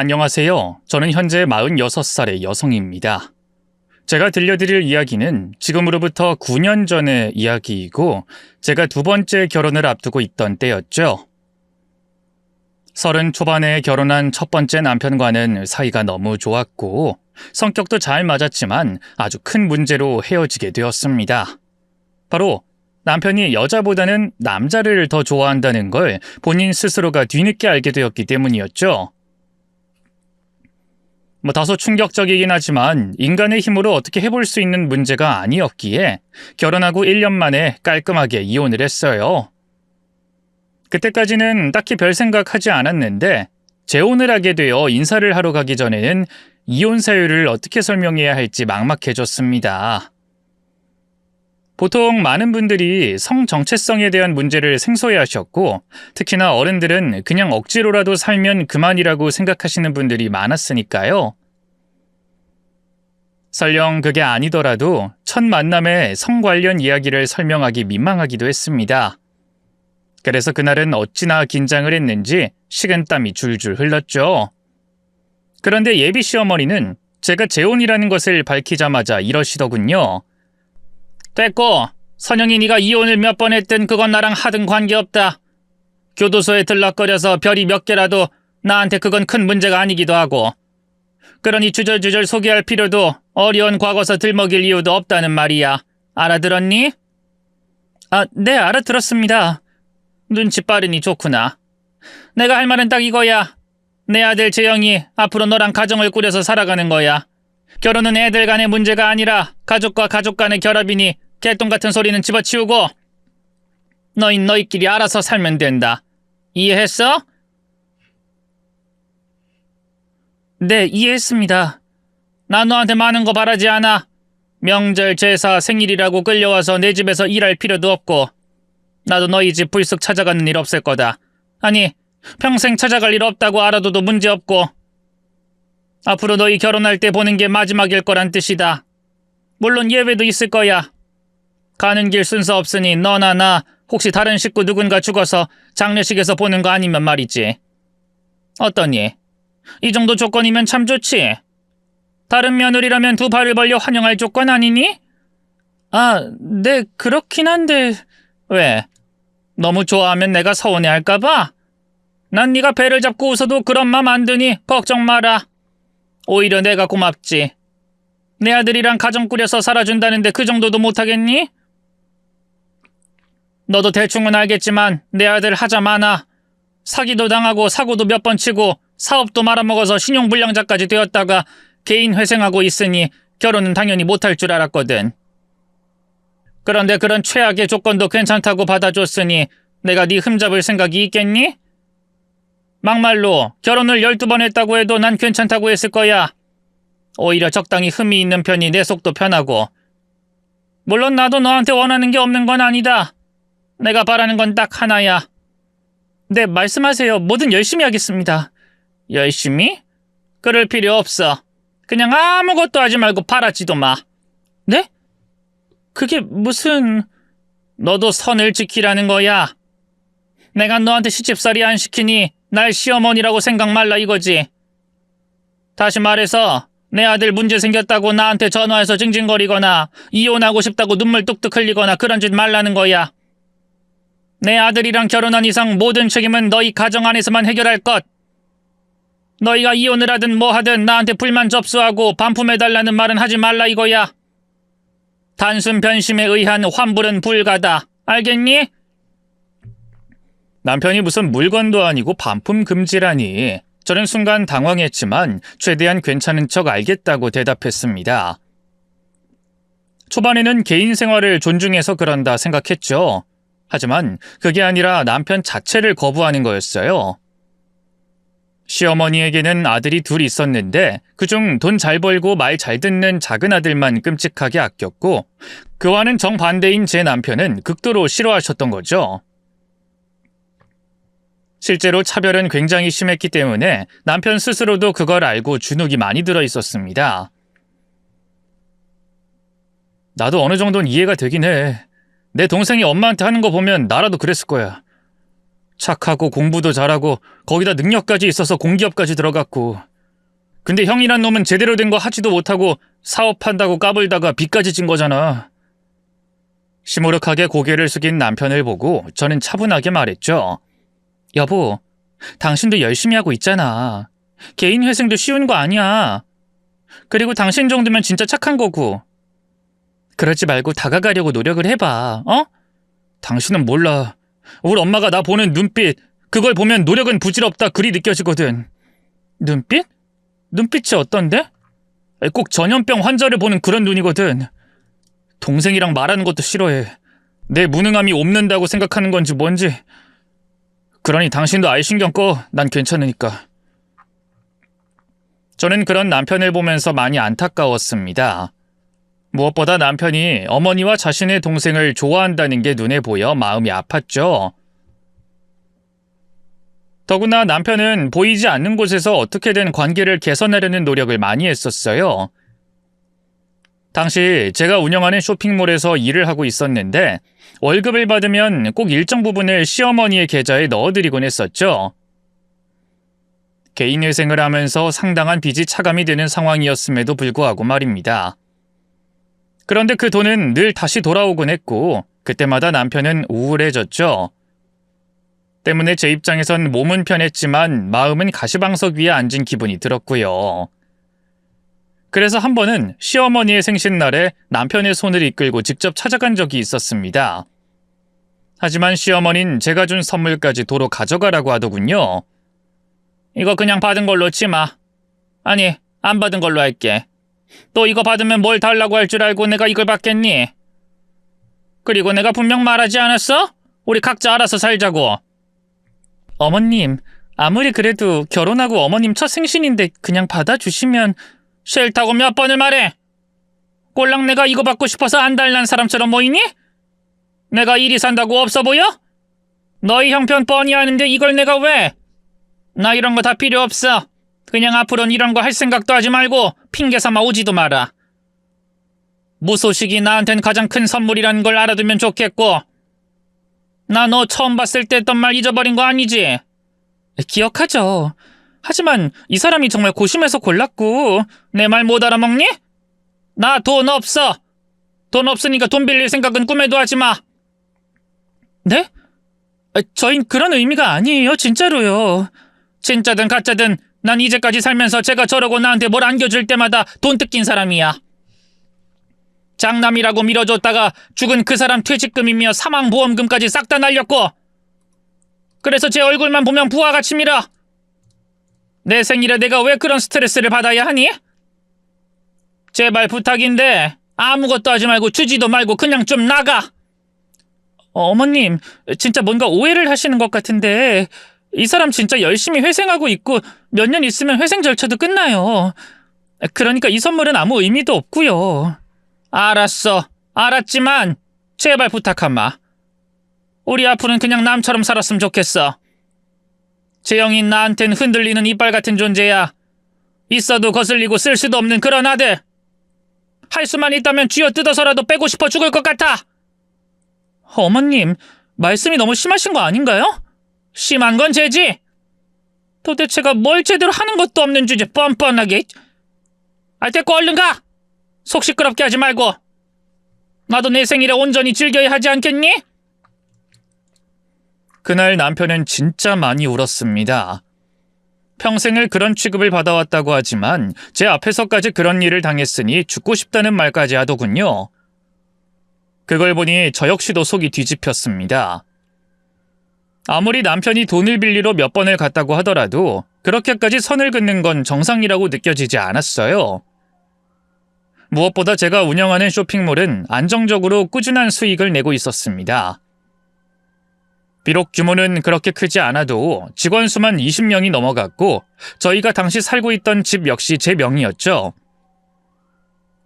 안녕하세요. 저는 현재 46살의 여성입니다. 제가 들려드릴 이야기는 지금으로부터 9년 전의 이야기이고 제가 두 번째 결혼을 앞두고 있던 때였죠. 30 초반에 결혼한 첫 번째 남편과는 사이가 너무 좋았고 성격도 잘 맞았지만 아주 큰 문제로 헤어지게 되었습니다. 바로 남편이 여자보다는 남자를 더 좋아한다는 걸 본인 스스로가 뒤늦게 알게 되었기 때문이었죠. 다소 충격적이긴 하지만 인간의 힘으로 어떻게 해볼 수 있는 문제가 아니었기에 결혼하고 1년 만에 깔끔하게 이혼을 했어요. 그때까지는 딱히 별 생각하지 않았는데 재혼을 하게 되어 인사를 하러 가기 전에는 이혼 사유를 어떻게 설명해야 할지 막막해졌습니다. 보통 많은 분들이 성 정체성에 대한 문제를 생소해하셨고 특히나 어른들은 그냥 억지로라도 살면 그만이라고 생각하시는 분들이 많았으니까요. 설령 그게 아니더라도 첫 만남에 성 관련 이야기를 설명하기 민망하기도 했습니다. 그래서 그날은 어찌나 긴장을 했는지 식은땀이 줄줄 흘렀죠. 그런데 예비 시어머니는 제가 재혼이라는 것을 밝히자마자 이러시더군요. 됐고, 선영이 네가 이혼을 몇 번 했든 그건 나랑 하등 관계없다. 교도소에 들락거려서 별이 몇 개라도 나한테 그건 큰 문제가 아니기도 하고. 그러니 주절주절 소개할 필요도 어려운 과거서 들먹일 이유도 없다는 말이야. 알아들었니? 네, 알아들었습니다. 눈치 빠르니 좋구나. 내가 할 말은 딱 이거야. 내 아들 재영이 앞으로 너랑 가정을 꾸려서 살아가는 거야. 결혼은 애들 간의 문제가 아니라 가족과 가족 간의 결합이니 개똥 같은 소리는 집어치우고 너희끼리 알아서 살면 된다. 이해했어? 네, 이해했습니다. 나 너한테 많은 거 바라지 않아. 명절, 제사, 생일이라고 끌려와서 내 집에서 일할 필요도 없고 나도 너희 집 불쑥 찾아가는 일 없을 거다. 아니, 평생 찾아갈 일 없다고 알아둬도 문제없고 앞으로 너희 결혼할 때 보는 게 마지막일 거란 뜻이다. 물론 예외도 있을 거야. 가는 길 순서 없으니 너나 나 혹시 다른 식구 누군가 죽어서 장례식에서 보는 거 아니면 말이지. 어떠니? 이 정도 조건이면 참 좋지. 다른 며느리라면 두 발을 벌려 환영할 조건 아니니? 네, 그렇긴 한데... 왜? 너무 좋아하면 내가 서운해할까 봐? 난 네가 배를 잡고 웃어도 그런 맘 안 드니 걱정 마라. 오히려 내가 고맙지. 내 아들이랑 가정 꾸려서 살아준다는데 그 정도도 못하겠니? 너도 대충은 알겠지만 내 아들 하자 많아. 사기도 당하고 사고도 몇 번 치고 사업도 말아먹어서 신용불량자까지 되었다가 개인 회생하고 있으니 결혼은 당연히 못할 줄 알았거든. 그런데 그런 최악의 조건도 괜찮다고 받아줬으니 내가 네 흠잡을 생각이 있겠니? 막말로 결혼을 12번 했다고 해도 난 괜찮다고 했을 거야. 오히려 적당히 흠이 있는 편이 내 속도 편하고. 물론 나도 너한테 원하는 게 없는 건 아니다. 내가 바라는 건 딱 하나야. 네, 말씀하세요. 뭐든 열심히 하겠습니다. 열심히? 그럴 필요 없어. 그냥 아무것도 하지 말고 바라지도 마. 네? 그게 무슨... 너도 선을 지키라는 거야. 내가 너한테 시집살이 안 시키니 날 시어머니라고 생각 말라 이거지. 다시 말해서 내 아들 문제 생겼다고 나한테 전화해서 징징거리거나 이혼하고 싶다고 눈물 뚝뚝 흘리거나 그런 짓 말라는 거야. 내 아들이랑 결혼한 이상 모든 책임은 너희 가정 안에서만 해결할 것. 너희가 이혼을 하든 뭐 하든 나한테 불만 접수하고 반품해달라는 말은 하지 말라 이거야. 단순 변심에 의한 환불은 불가다. 알겠니? 남편이 무슨 물건도 아니고 반품 금지라니. 저는 순간 당황했지만 최대한 괜찮은 척 알겠다고 대답했습니다. 초반에는 개인 생활을 존중해서 그런다 생각했죠. 하지만 그게 아니라 남편 자체를 거부하는 거였어요. 시어머니에게는 아들이 둘 있었는데 그중 돈 잘 벌고 말 잘 듣는 작은 아들만 끔찍하게 아꼈고 그와는 정반대인 제 남편은 극도로 싫어하셨던 거죠. 실제로 차별은 굉장히 심했기 때문에 남편 스스로도 그걸 알고 주눅이 많이 들어 있었습니다. 나도 어느 정도는 이해가 되긴 해. 내 동생이 엄마한테 하는 거 보면 나라도 그랬을 거야. 착하고 공부도 잘하고 거기다 능력까지 있어서 공기업까지 들어갔고. 근데 형이란 놈은 제대로 된 거 하지도 못하고 사업한다고 까불다가 빚까지 진 거잖아. 시무룩하게 고개를 숙인 남편을 보고 저는 차분하게 말했죠. 여보, 당신도 열심히 하고 있잖아. 개인 회생도 쉬운 거 아니야. 그리고 당신 정도면 진짜 착한 거고. 그러지 말고 다가가려고 노력을 해봐, 어? 당신은 몰라. 우리 엄마가 나 보는 눈빛, 그걸 보면 노력은 부질없다 그리 느껴지거든. 눈빛? 눈빛이 어떤데? 꼭 전염병 환자를 보는 그런 눈이거든. 동생이랑 말하는 것도 싫어해. 내 무능함이 옵는다고 생각하는 건지 뭔지. 그러니 당신도 아예 신경 꺼. 난 괜찮으니까. 저는 그런 남편을 보면서 많이 안타까웠습니다. 무엇보다 남편이 어머니와 자신의 동생을 좋아한다는 게 눈에 보여 마음이 아팠죠. 더구나 남편은 보이지 않는 곳에서 어떻게든 관계를 개선하려는 노력을 많이 했었어요. 당시 제가 운영하는 쇼핑몰에서 일을 하고 있었는데 월급을 받으면 꼭 일정 부분을 시어머니의 계좌에 넣어드리곤 했었죠. 개인회생을 하면서 상당한 빚이 차감이 되는 상황이었음에도 불구하고 말입니다. 그런데 그 돈은 늘 다시 돌아오곤 했고 그때마다 남편은 우울해졌죠. 때문에 제 입장에선 몸은 편했지만 마음은 가시방석 위에 앉은 기분이 들었고요. 그래서 한 번은 시어머니의 생신날에 남편의 손을 이끌고 직접 찾아간 적이 있었습니다. 하지만 시어머니는 제가 준 선물까지 도로 가져가라고 하더군요. 이거 그냥 받은 걸로 치마. 아니, 안 받은 걸로 할게. 또 이거 받으면 뭘 달라고 할 줄 알고 내가 이걸 받겠니? 그리고 내가 분명 말하지 않았어? 우리 각자 알아서 살자고. 어머님, 아무리 그래도 결혼하고 어머님 첫 생신인데 그냥 받아주시면. 싫다고 몇 번을 말해. 꼴랑 내가 이거 받고 싶어서 안 달란 사람처럼 보이니? 내가 이리 산다고 없어 보여? 너희 형편 뻔히 아는데 이걸 내가 왜? 나 이런 거 다 필요 없어. 그냥 앞으로는 이런 거 할 생각도 하지 말고 핑계 삼아 오지도 마라. 무소식이 나한텐 가장 큰 선물이라는 걸 알아두면 좋겠고. 나 너 처음 봤을 때 했던 말 잊어버린 거 아니지? 기억하죠. 하지만 이 사람이 정말 고심해서 골랐고 내 말 못 알아먹니? 나 돈 없어. 돈 없으니까 돈 빌릴 생각은 꿈에도 하지 마. 네? 저흰 그런 의미가 아니에요. 진짜로요. 진짜든 가짜든 난 이제까지 살면서 제가 저러고 나한테 뭘 안겨줄 때마다 돈 뜯긴 사람이야. 장남이라고 밀어줬다가 죽은 그 사람 퇴직금이며 사망보험금까지 싹 다 날렸고 그래서 제 얼굴만 보면 부하같이 밀어. 내 생일에 내가 왜 그런 스트레스를 받아야 하니? 제발 부탁인데 아무것도 하지 말고 주지도 말고 그냥 좀 나가. 어머님, 진짜 뭔가 오해를 하시는 것 같은데 이 사람 진짜 열심히 회생하고 있고 몇 년 있으면 회생 절차도 끝나요. 그러니까 이 선물은 아무 의미도 없고요. 알았어. 알았지만 제발 부탁하마. 우리 앞으로는 그냥 남처럼 살았으면 좋겠어. 재영인 나한텐 흔들리는 이빨 같은 존재야. 있어도 거슬리고 쓸 수도 없는 그런 아들. 할 수만 있다면 쥐어뜯어서라도 빼고 싶어 죽을 것 같아. 어머님, 말씀이 너무 심하신 거 아닌가요? 심한 건 쟤지. 도대체가 뭘 제대로 하는 것도 없는 주제 뻔뻔하게. 됐고 얼른 가. 속 시끄럽게 하지 말고. 나도 내 생일에 온전히 즐겨야 하지 않겠니? 그날 남편은 진짜 많이 울었습니다. 평생을 그런 취급을 받아왔다고 하지만 제 앞에서까지 그런 일을 당했으니 죽고 싶다는 말까지 하더군요. 그걸 보니 저 역시도 속이 뒤집혔습니다. 아무리 남편이 돈을 빌리러 몇 번을 갔다고 하더라도 그렇게까지 선을 긋는 건 정상이라고 느껴지지 않았어요. 무엇보다 제가 운영하는 쇼핑몰은 안정적으로 꾸준한 수익을 내고 있었습니다. 비록 규모는 그렇게 크지 않아도 직원 수만 20명이 넘어갔고 저희가 당시 살고 있던 집 역시 제 명의였죠.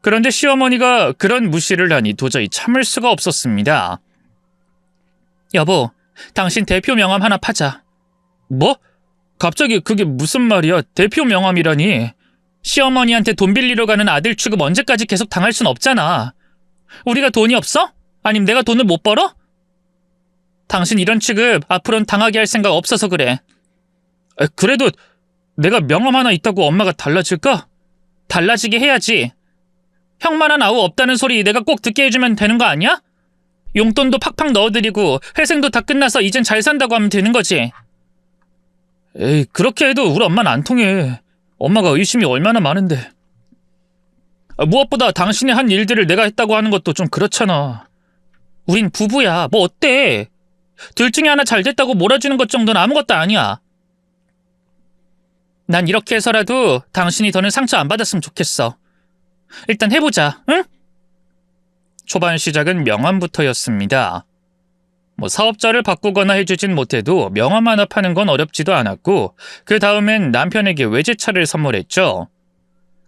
그런데 시어머니가 그런 무시를 하니 도저히 참을 수가 없었습니다. 여보, 당신 대표 명함 하나 파자. 뭐? 갑자기 그게 무슨 말이야? 대표 명함이라니. 시어머니한테 돈 빌리러 가는 아들 취급 언제까지 계속 당할 순 없잖아. 우리가 돈이 없어? 아님 내가 돈을 못 벌어? 당신 이런 취급 앞으로는 당하게 할 생각 없어서 그래. 그래도 내가 명함 하나 있다고 엄마가 달라질까? 달라지게 해야지. 형만한 아우 없다는 소리 내가 꼭 듣게 해주면 되는 거 아니야? 용돈도 팍팍 넣어드리고 회생도 다 끝나서 이젠 잘 산다고 하면 되는 거지. 에이, 그렇게 해도 우리 엄마는 안 통해. 엄마가 의심이 얼마나 많은데. 무엇보다 당신이 한 일들을 내가 했다고 하는 것도 좀 그렇잖아. 우린 부부야. 뭐 어때? 둘 중에 하나 잘 됐다고 몰아주는 것 정도는 아무것도 아니야. 난 이렇게 해서라도 당신이 더는 상처 안 받았으면 좋겠어. 일단 해보자, 응? 초반 시작은 명함부터였습니다. 사업자를 바꾸거나 해주진 못해도 명함 하나 파는 건 어렵지도 않았고 그 다음엔 남편에게 외제차를 선물했죠.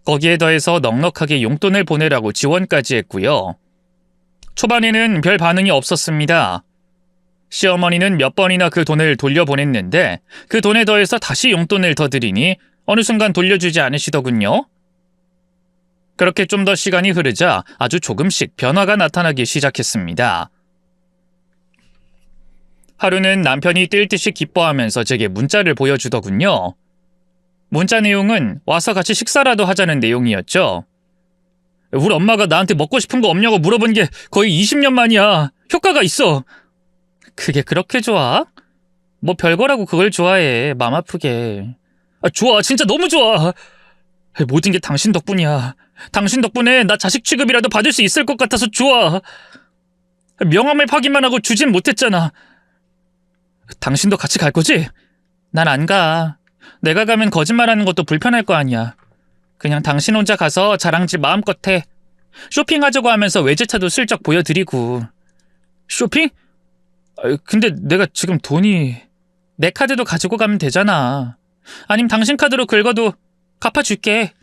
거기에 더해서 넉넉하게 용돈을 보내라고 지원까지 했고요. 초반에는 별 반응이 없었습니다. 시어머니는 몇 번이나 그 돈을 돌려보냈는데 그 돈에 더해서 다시 용돈을 더 드리니 어느 순간 돌려주지 않으시더군요. 그렇게 좀 더 시간이 흐르자 아주 조금씩 변화가 나타나기 시작했습니다. 하루는 남편이 뛸 듯이 기뻐하면서 제게 문자를 보여주더군요. 문자 내용은 와서 같이 식사라도 하자는 내용이었죠. 우리 엄마가 나한테 먹고 싶은 거 없냐고 물어본 게 거의 20년 만이야. 효과가 있어. 그게 그렇게 좋아? 뭐 별거라고 그걸 좋아해. 맘 아프게. 좋아. 진짜 너무 좋아. 모든 게 당신 덕분이야. 당신 덕분에 나 자식 취급이라도 받을 수 있을 것 같아서 좋아. 명함을 파기만 하고 주진 못했잖아. 당신도 같이 갈 거지? 난 안 가. 내가 가면 거짓말하는 것도 불편할 거 아니야. 그냥 당신 혼자 가서 자랑질 마음껏 해. 쇼핑하자고 하면서 외제차도 슬쩍 보여드리고. 쇼핑? 근데 내가 지금 돈이... 내 카드도 가지고 가면 되잖아. 아님 당신 카드로 긁어도 갚아줄게.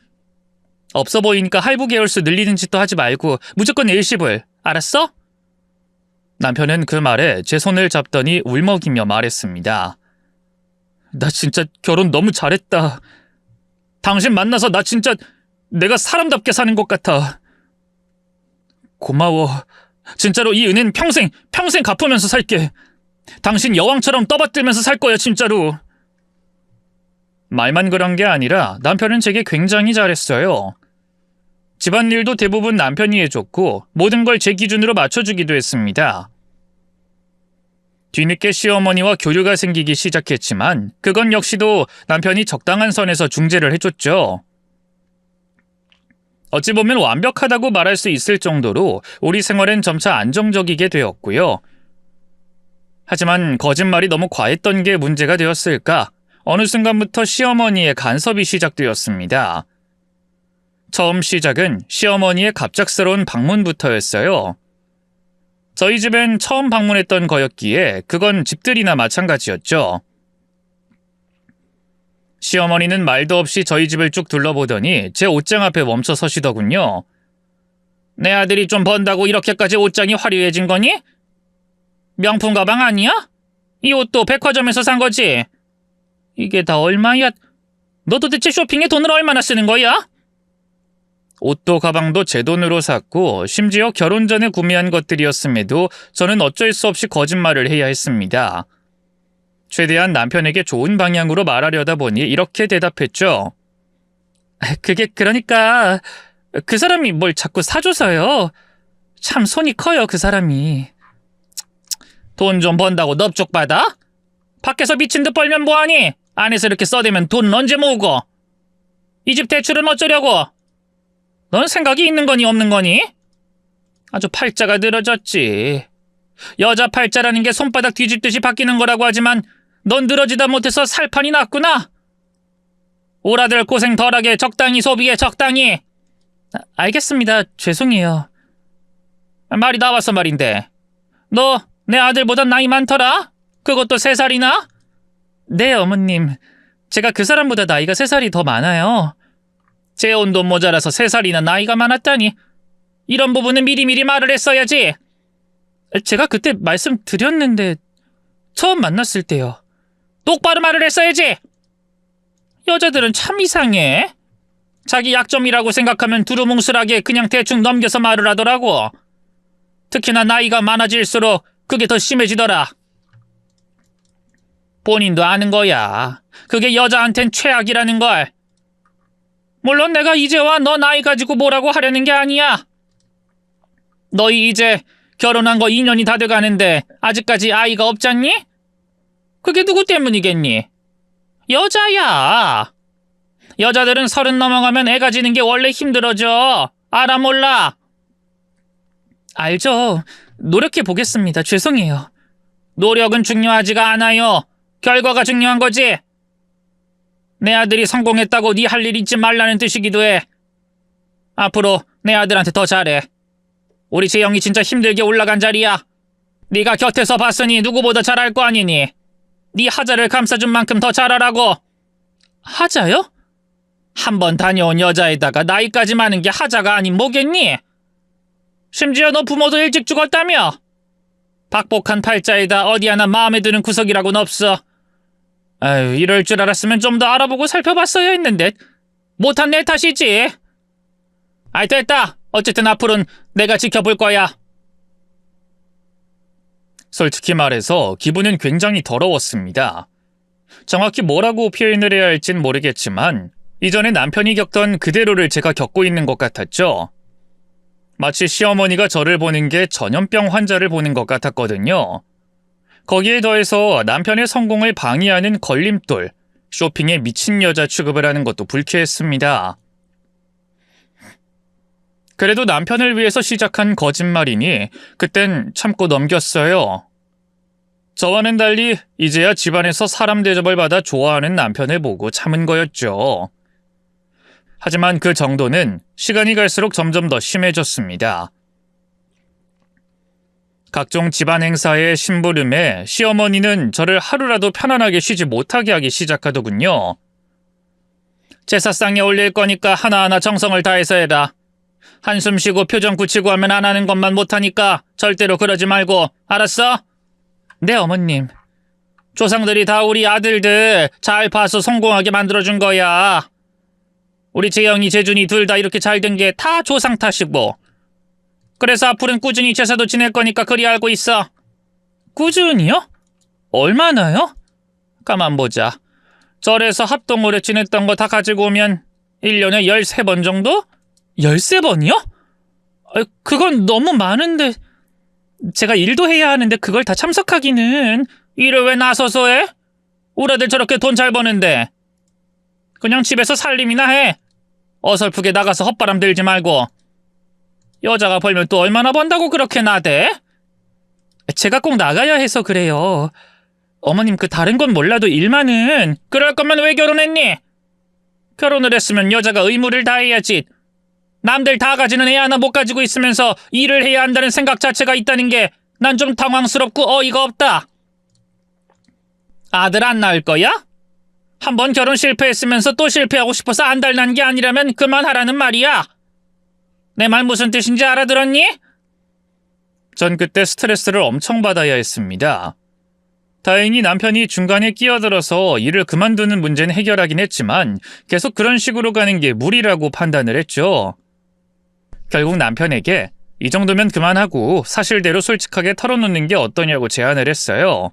없어 보이니까 할부 계열수 늘리는 짓도 하지 말고 무조건 일시불. 알았어? 남편은 그 말에 제 손을 잡더니 울먹이며 말했습니다. 나 진짜 결혼 너무 잘했다. 당신 만나서 나 진짜 내가 사람답게 사는 것 같아. 고마워. 진짜로 이 은혜는 평생 갚으면서 살게. 당신 여왕처럼 떠받들면서 살 거야, 진짜로. 말만 그런 게 아니라 남편은 제게 굉장히 잘했어요. 집안일도 대부분 남편이 해줬고 모든 걸 제 기준으로 맞춰주기도 했습니다. 뒤늦게 시어머니와 교류가 생기기 시작했지만 그건 역시도 남편이 적당한 선에서 중재를 해줬죠. 어찌 보면 완벽하다고 말할 수 있을 정도로 우리 생활은 점차 안정적이게 되었고요. 하지만 거짓말이 너무 과했던 게 문제가 되었을까? 어느 순간부터 시어머니의 간섭이 시작되었습니다. 처음 시작은 시어머니의 갑작스러운 방문부터였어요. 저희 집엔 처음 방문했던 거였기에 그건 집들이나 마찬가지였죠. 시어머니는 말도 없이 저희 집을 쭉 둘러보더니 제 옷장 앞에 멈춰 서시더군요. 내 아들이 좀 번다고 이렇게까지 옷장이 화려해진 거니? 명품 가방 아니야? 이 옷도 백화점에서 산 거지? 이게 다 얼마야? 너 도대체 쇼핑에 돈을 얼마나 쓰는 거야? 옷도 가방도 제 돈으로 샀고 심지어 결혼 전에 구매한 것들이었음에도 저는 어쩔 수 없이 거짓말을 해야 했습니다. 최대한 남편에게 좋은 방향으로 말하려다 보니 이렇게 대답했죠. 그게 그러니까 그 사람이 뭘 자꾸 사줘서요. 참 손이 커요, 그 사람이. 돈 좀 번다고 넙죽 받아? 밖에서 미친 듯 벌면 뭐하니? 안에서 이렇게 써대면 돈은 언제 모으고? 이 집 대출은 어쩌려고? 넌 생각이 있는 거니 없는 거니? 아주 팔자가 늘어졌지. 여자 팔자라는 게 손바닥 뒤집듯이 바뀌는 거라고 하지만 넌 늘어지다 못해서 살판이 났구나. 오라들 고생 덜하게 적당히 소비해, 적당히. 알겠습니다. 죄송해요. 말이 나와서 말인데 너 내 아들보다 나이 많더라? 그것도 3살이나? 네, 어머님. 제가 그 사람보다 나이가 3살이 더 많아요. 재혼도 모자라서 3살이나 나이가 많았다니. 이런 부분은 미리미리 말을 했어야지. 제가 그때 말씀드렸는데 처음 만났을 때요. 똑바로 말을 했어야지. 여자들은 참 이상해. 자기 약점이라고 생각하면 두루뭉술하게 그냥 대충 넘겨서 말을 하더라고. 특히나 나이가 많아질수록 그게 더 심해지더라. 본인도 아는 거야. 그게 여자한텐 최악이라는 걸. 물론 내가 이제와 너 나이 가지고 뭐라고 하려는 게 아니야. 너희 이제 결혼한 거 2년이 다 돼가는데 아직까지 아이가 없잖니? 그게 누구 때문이겠니? 여자야. 여자들은 30 넘어가면 애 가지는 게 원래 힘들어져. 알아 몰라? 알죠. 노력해 보겠습니다. 죄송해요. 노력은 중요하지가 않아요. 결과가 중요한 거지. 내 아들이 성공했다고 네 할 일 잊지 말라는 뜻이기도 해. 앞으로 내 아들한테 더 잘해. 우리 재영이 진짜 힘들게 올라간 자리야. 네가 곁에서 봤으니 누구보다 잘할 거 아니니. 네 하자를 감싸준 만큼 더 잘하라고. 하자요? 한 번 다녀온 여자에다가 나이까지 많은 게 하자가 아닌 뭐겠니? 심지어 너 부모도 일찍 죽었다며? 박복한 팔자에다 어디 하나 마음에 드는 구석이라고는 없어. 아유, 이럴 줄 알았으면 좀 더 알아보고 살펴봤어야 했는데 못한 내 탓이지. 아이, 됐다. 어쨌든 앞으로는 내가 지켜볼 거야. 솔직히 말해서 기분은 굉장히 더러웠습니다. 정확히 뭐라고 표현을 해야 할진 모르겠지만 이전에 남편이 겪던 그대로를 제가 겪고 있는 것 같았죠. 마치 시어머니가 저를 보는 게 전염병 환자를 보는 것 같았거든요. 거기에 더해서 남편의 성공을 방해하는 걸림돌, 쇼핑에 미친 여자 취급을 하는 것도 불쾌했습니다. 그래도 남편을 위해서 시작한 거짓말이니 그땐 참고 넘겼어요. 저와는 달리 이제야 집안에서 사람 대접을 받아 좋아하는 남편을 보고 참은 거였죠. 하지만 그 정도는 시간이 갈수록 점점 더 심해졌습니다. 각종 집안 행사에 심부름에 시어머니는 저를 하루라도 편안하게 쉬지 못하게 하기 시작하더군요. 제사상에 올릴 거니까 하나하나 정성을 다해서 해라. 한숨 쉬고 표정 굳히고 하면 안 하는 것만 못하니까 절대로 그러지 말고, 알았어? 네, 어머님. 조상들이 다 우리 아들들 잘 봐서 성공하게 만들어준 거야. 우리 재영이, 재준이 둘 다 이렇게 잘 된 게 다 조상 탓이고. 그래서 앞으로는 꾸준히 제사도 지낼 거니까 그리 알고 있어. 꾸준히요? 얼마나요? 가만 보자. 절에서 합동으로 지냈던 거 다 가지고 오면 1년에 13번 정도? 13번이요? 그건 너무 많은데. 제가 일도 해야 하는데 그걸 다 참석하기는. 일을 왜 나서서 해? 우리 아들 저렇게 돈 잘 버는데. 그냥 집에서 살림이나 해. 어설프게 나가서 헛바람 들지 말고. 여자가 벌면 또 얼마나 번다고 그렇게 나대? 제가 꼭 나가야 해서 그래요. 어머님, 그 다른 건 몰라도 일만은. 그럴 거면 왜 결혼했니? 결혼을 했으면 여자가 의무를 다해야지. 남들 다 가지는 애 하나 못 가지고 있으면서 일을 해야 한다는 생각 자체가 있다는 게 난 좀 당황스럽고 어이가 없다. 아들 안 낳을 거야? 한번 결혼 실패했으면서 또 실패하고 싶어서 안달난 게 아니라면 그만하라는 말이야. 내 말 무슨 뜻인지 알아들었니? 전 그때 스트레스를 엄청 받아야 했습니다. 다행히 남편이 중간에 끼어들어서 일을 그만두는 문제는 해결하긴 했지만 계속 그런 식으로 가는 게 무리라고 판단을 했죠. 결국 남편에게 이 정도면 그만하고 사실대로 솔직하게 털어놓는 게 어떠냐고 제안을 했어요.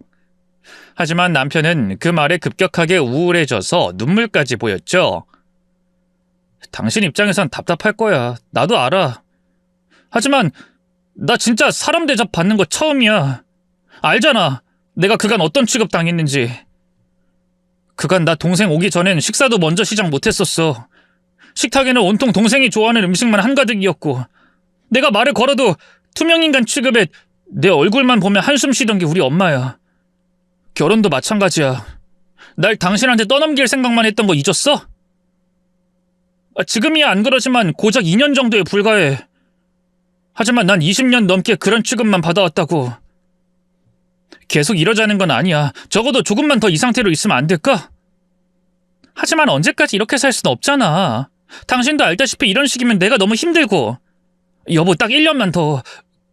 하지만 남편은 그 말에 급격하게 우울해져서 눈물까지 보였죠. 당신 입장에선 답답할 거야. 나도 알아. 하지만 나 진짜 사람 대접 받는 거 처음이야. 알잖아. 내가 그간 어떤 취급 당했는지. 그간 나 동생 오기 전엔 식사도 먼저 시작 못했었어. 식탁에는 온통 동생이 좋아하는 음식만 한가득이었고 내가 말을 걸어도 투명인간 취급에 내 얼굴만 보면 한숨 쉬던 게 우리 엄마야. 결혼도 마찬가지야. 날 당신한테 떠넘길 생각만 했던 거 잊었어? 지금이야 안 그러지만 고작 2년 정도에 불과해. 하지만 난 20년 넘게 그런 취급만 받아왔다고. 계속 이러자는 건 아니야. 적어도 조금만 더 이 상태로 있으면 안 될까? 하지만 언제까지 이렇게 살 수는 없잖아. 당신도 알다시피 이런 식이면 내가 너무 힘들고. 여보, 딱 1년만 더.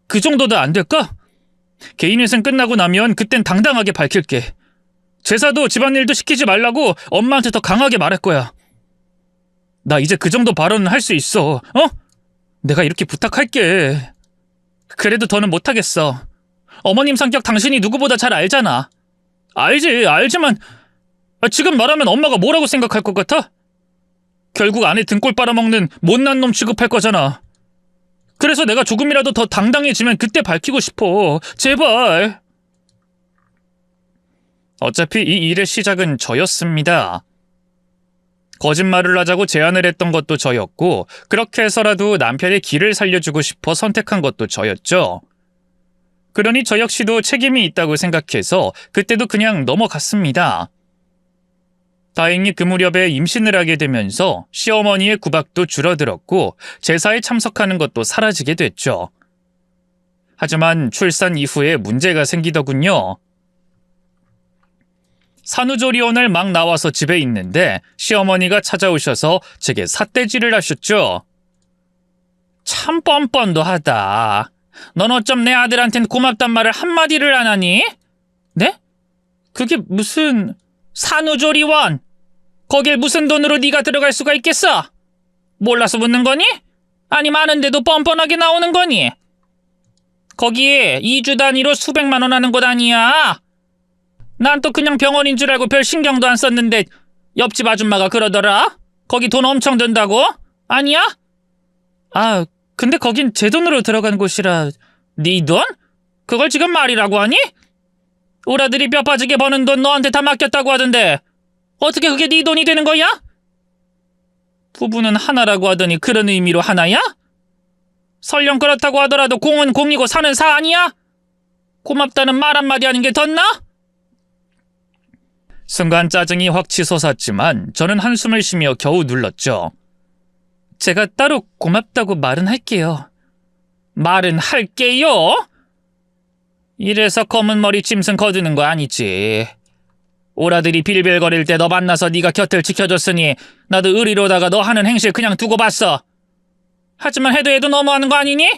그 정도도 안 될까? 개인회생 끝나고 나면 그땐 당당하게 밝힐게. 제사도 집안일도 시키지 말라고 엄마한테 더 강하게 말할 거야. 나 이제 그 정도 발언은 할 수 있어. 어? 내가 이렇게 부탁할게. 그래도 더는 못하겠어. 어머님 성격 당신이 누구보다 잘 알잖아. 알지만 지금 말하면 엄마가 뭐라고 생각할 것 같아? 결국 아내 등골 빨아먹는 못난 놈 취급할 거잖아. 그래서 내가 조금이라도 더 당당해지면 그때 밝히고 싶어. 제발. 어차피 이 일의 시작은 저였습니다. 거짓말을 하자고 제안을 했던 것도 저였고, 그렇게 해서라도 남편의 길을 살려주고 싶어 선택한 것도 저였죠. 그러니 저 역시도 책임이 있다고 생각해서 그때도 그냥 넘어갔습니다. 다행히 그 무렵에 임신을 하게 되면서 시어머니의 구박도 줄어들었고 제사에 참석하는 것도 사라지게 됐죠. 하지만 출산 이후에 문제가 생기더군요. 산후조리원을 막 나와서 집에 있는데 시어머니가 찾아오셔서 제게 삿대질을 하셨죠. 참 뻔뻔도 하다. 넌 어쩜 내 아들한텐 고맙단 말을 한마디를 안 하니? 네? 그게 무슨... 산후조리원! 거길 무슨 돈으로 네가 들어갈 수가 있겠어? 몰라서 묻는 거니? 아니 많은데도 뻔뻔하게 나오는 거니? 거기에 2주 단위로 수백만 원 하는 곳 아니야? 난 또 그냥 병원인 줄 알고 별 신경도 안 썼는데 옆집 아줌마가 그러더라? 거기 돈 엄청 든다고? 아니야? 근데 거긴 제 돈으로 들어간 곳이라... 네 돈? 그걸 지금 말이라고 하니? 우리 아들이 뼈 빠지게 버는 돈 너한테 다 맡겼다고 하던데 어떻게 그게 네 돈이 되는 거야? 부부는 하나라고 하더니 그런 의미로 하나야? 설령 그렇다고 하더라도 공은 공이고 사는 사 아니야? 고맙다는 말 한마디 하는 게 덧나? 순간 짜증이 확 치솟았지만 저는 한숨을 쉬며 겨우 눌렀죠. 제가 따로 고맙다고 말은 할게요. 말은 할게요? 이래서 검은 머리 짐승 거두는 거 아니지. 오라들이 빌빌거릴 때 너 만나서 네가 곁을 지켜줬으니 나도 의리로다가 너 하는 행실 그냥 두고 봤어. 하지만 해도 너무하는 거 아니니?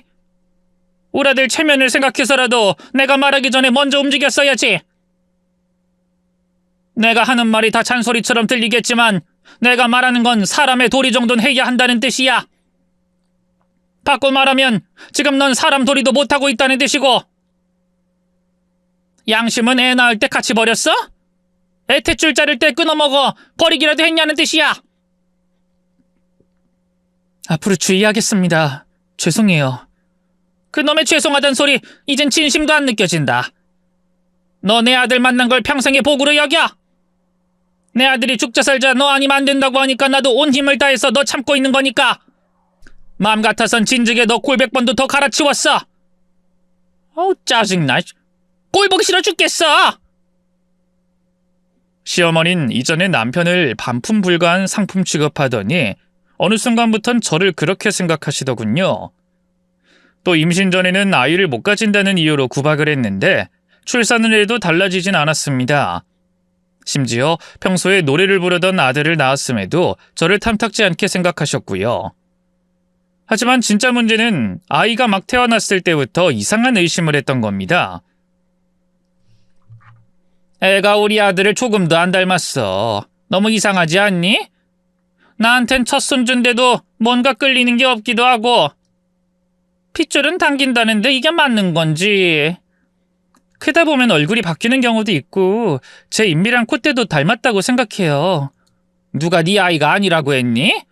오라들 체면을 생각해서라도 내가 말하기 전에 먼저 움직였어야지. 내가 하는 말이 다 잔소리처럼 들리겠지만 내가 말하는 건 사람의 도리 정도는 해야 한다는 뜻이야. 바꿔 말하면 지금 넌 사람 도리도 못하고 있다는 뜻이고, 양심은 애 낳을 때 같이 버렸어? 애 탯줄 자를 때 끊어먹어 버리기라도 했냐는 뜻이야. 앞으로 주의하겠습니다. 죄송해요. 그놈의 죄송하단 소리 이젠 진심도 안 느껴진다. 너 내 아들 만난 걸 평생의 복으로 여겨. 내 아들이 죽자 살자 너 아니면 안 된다고 하니까 나도 온 힘을 다해서 너 참고 있는 거니까. 마음 같아선 진즉에 너 꼴 100번도 더 갈아치웠어. 어우 짜증나. 꼴 보기 싫어 죽겠어. 시어머니는 이전에 남편을 반품 불가한 상품 취급하더니 어느 순간부턴 저를 그렇게 생각하시더군요. 또 임신 전에는 아이를 못 가진다는 이유로 구박을 했는데 출산을 해도 달라지진 않았습니다. 심지어 평소에 노래를 부르던 아들을 낳았음에도 저를 탐탁지 않게 생각하셨고요. 하지만 진짜 문제는 아이가 막 태어났을 때부터 이상한 의심을 했던 겁니다. 애가 우리 아들을 조금도 안 닮았어. 너무 이상하지 않니? 나한텐 첫 손주인데도 뭔가 끌리는 게 없기도 하고. 핏줄은 당긴다는데 이게 맞는 건지. 크다 보면 얼굴이 바뀌는 경우도 있고 제 인미랑 콧대도 닮았다고 생각해요. 누가 네 아이가 아니라고 했니?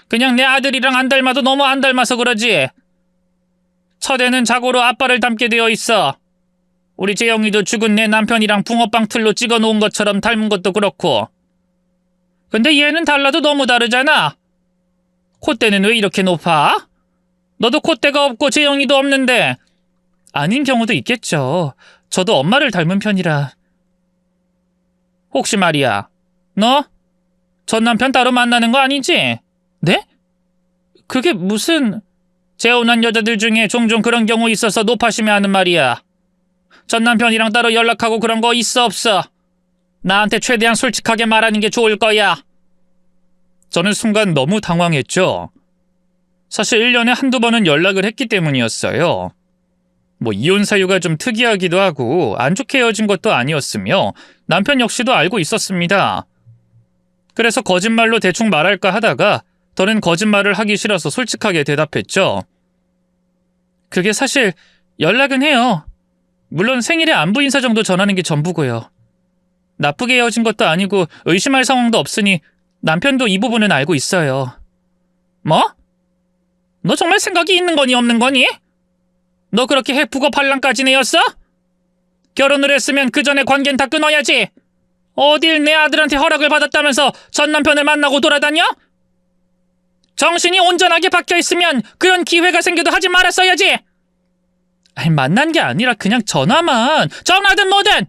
그냥 내 아들이랑 안 닮아도 너무 안 닮아서 그러지. 첫 애는 자고로 아빠를 닮게 되어 있어. 우리 재영이도 죽은 내 남편이랑 붕어빵 틀로 찍어놓은 것처럼 닮은 것도 그렇고. 근데 얘는 달라도 너무 다르잖아. 콧대는 왜 이렇게 높아? 너도 콧대가 없고 재영이도 없는데. 아닌 경우도 있겠죠. 저도 엄마를 닮은 편이라. 혹시 말이야, 너 전 남편 따로 만나는 거 아니지? 네? 그게 무슨... 재혼한 여자들 중에 종종 그런 경우 있어서 노파심해 하는 말이야. 전 남편이랑 따로 연락하고 그런 거 있어 없어? 나한테 최대한 솔직하게 말하는 게 좋을 거야. 저는 순간 너무 당황했죠. 사실 1년에 한두 번은 연락을 했기 때문이었어요. 이혼 사유가 좀 특이하기도 하고 안 좋게 헤어진 것도 아니었으며 남편 역시도 알고 있었습니다. 그래서 거짓말로 대충 말할까 하다가 저는 거짓말을 하기 싫어서 솔직하게 대답했죠. 그게 사실 연락은 해요. 물론 생일에 안부 인사 정도 전하는 게 전부고요. 나쁘게 헤어진 것도 아니고 의심할 상황도 없으니 남편도 이 부분은 알고 있어요. 뭐? 너 정말 생각이 있는 거니 없는 거니? 너 그렇게 해프고 반란까지 내었어? 결혼을 했으면 그 전에 관계는 다 끊어야지. 어딜 내 아들한테 허락을 받았다면서 전 남편을 만나고 돌아다녀? 정신이 온전하게 박혀있으면 그런 기회가 생겨도 하지 말았어야지. 아니, 만난 게 아니라 그냥 전화만. 전화든 뭐든.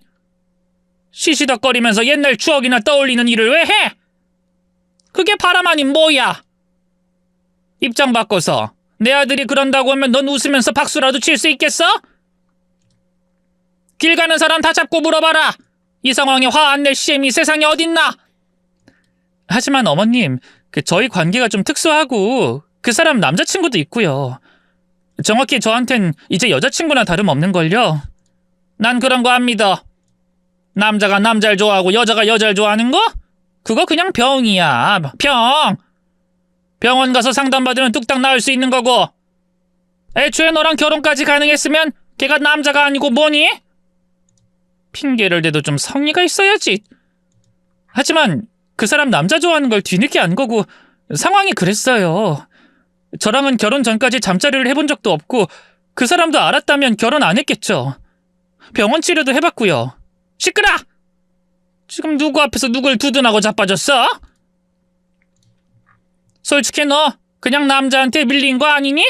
시시덕거리면서 옛날 추억이나 떠올리는 일을 왜 해? 그게 바람 아닌 뭐야. 입장 바꿔서 내 아들이 그런다고 하면 넌 웃으면서 박수라도 칠 수 있겠어? 길 가는 사람 다 잡고 물어봐라. 이 상황에 화 안 낼 시엠이 세상에 어딨나? 하지만 어머님, 저희 관계가 좀 특수하고 그 사람 남자친구도 있고요. 정확히 저한텐 이제 여자친구나 다름없는걸요. 난 그런 거 안 믿어. 남자가 남자를 좋아하고 여자가 여자를 좋아하는 거? 그거 그냥 병이야. 병. 병원 가서 상담받으면 뚝딱 나을 수 있는 거고. 애초에 너랑 결혼까지 가능했으면 걔가 남자가 아니고 뭐니? 핑계를 대도 좀 성의가 있어야지. 하지만 그 사람 남자 좋아하는 걸 뒤늦게 안 거고 상황이 그랬어요. 저랑은 결혼 전까지 잠자리를 해본 적도 없고 그 사람도 알았다면 결혼 안 했겠죠. 병원 치료도 해봤고요. 시끄러! 지금 누구 앞에서 누굴 두둔하고 자빠졌어? 솔직히 너 그냥 남자한테 밀린 거 아니니?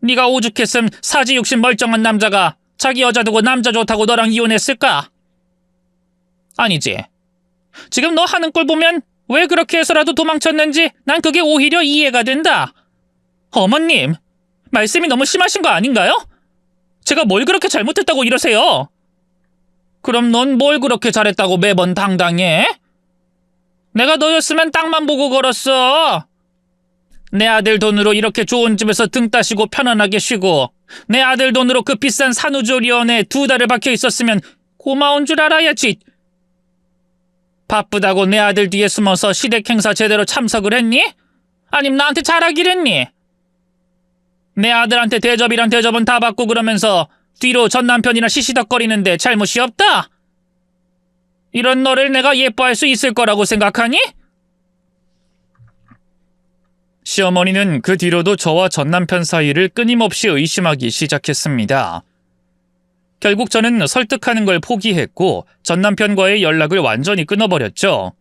네가 오죽했음 사지 욕심 멀쩡한 남자가 자기 여자 두고 남자 좋다고 너랑 이혼했을까? 아니지. 지금 너 하는 꼴 보면 왜 그렇게 해서라도 도망쳤는지 난 그게 오히려 이해가 된다. 어머님, 말씀이 너무 심하신 거 아닌가요? 제가 뭘 그렇게 잘못했다고 이러세요? 그럼 넌 뭘 그렇게 잘했다고 매번 당당해? 내가 너였으면 땅만 보고 걸었어. 내 아들 돈으로 이렇게 좋은 집에서 등 따시고 편안하게 쉬고 내 아들 돈으로 그 비싼 산후조리원에 2달을 박혀 있었으면 고마운 줄 알아야지. 바쁘다고 내 아들 뒤에 숨어서 시댁 행사 제대로 참석을 했니? 아님 나한테 잘하기를 했니? 내 아들한테 대접이란 대접은 다 받고 그러면서 뒤로 전 남편이나 시시덕거리는데 잘못이 없다? 이런 너를 내가 예뻐할 수 있을 거라고 생각하니? 시어머니는 그 뒤로도 저와 전 남편 사이를 끊임없이 의심하기 시작했습니다. 결국 저는 설득하는 걸 포기했고 전 남편과의 연락을 완전히 끊어버렸죠.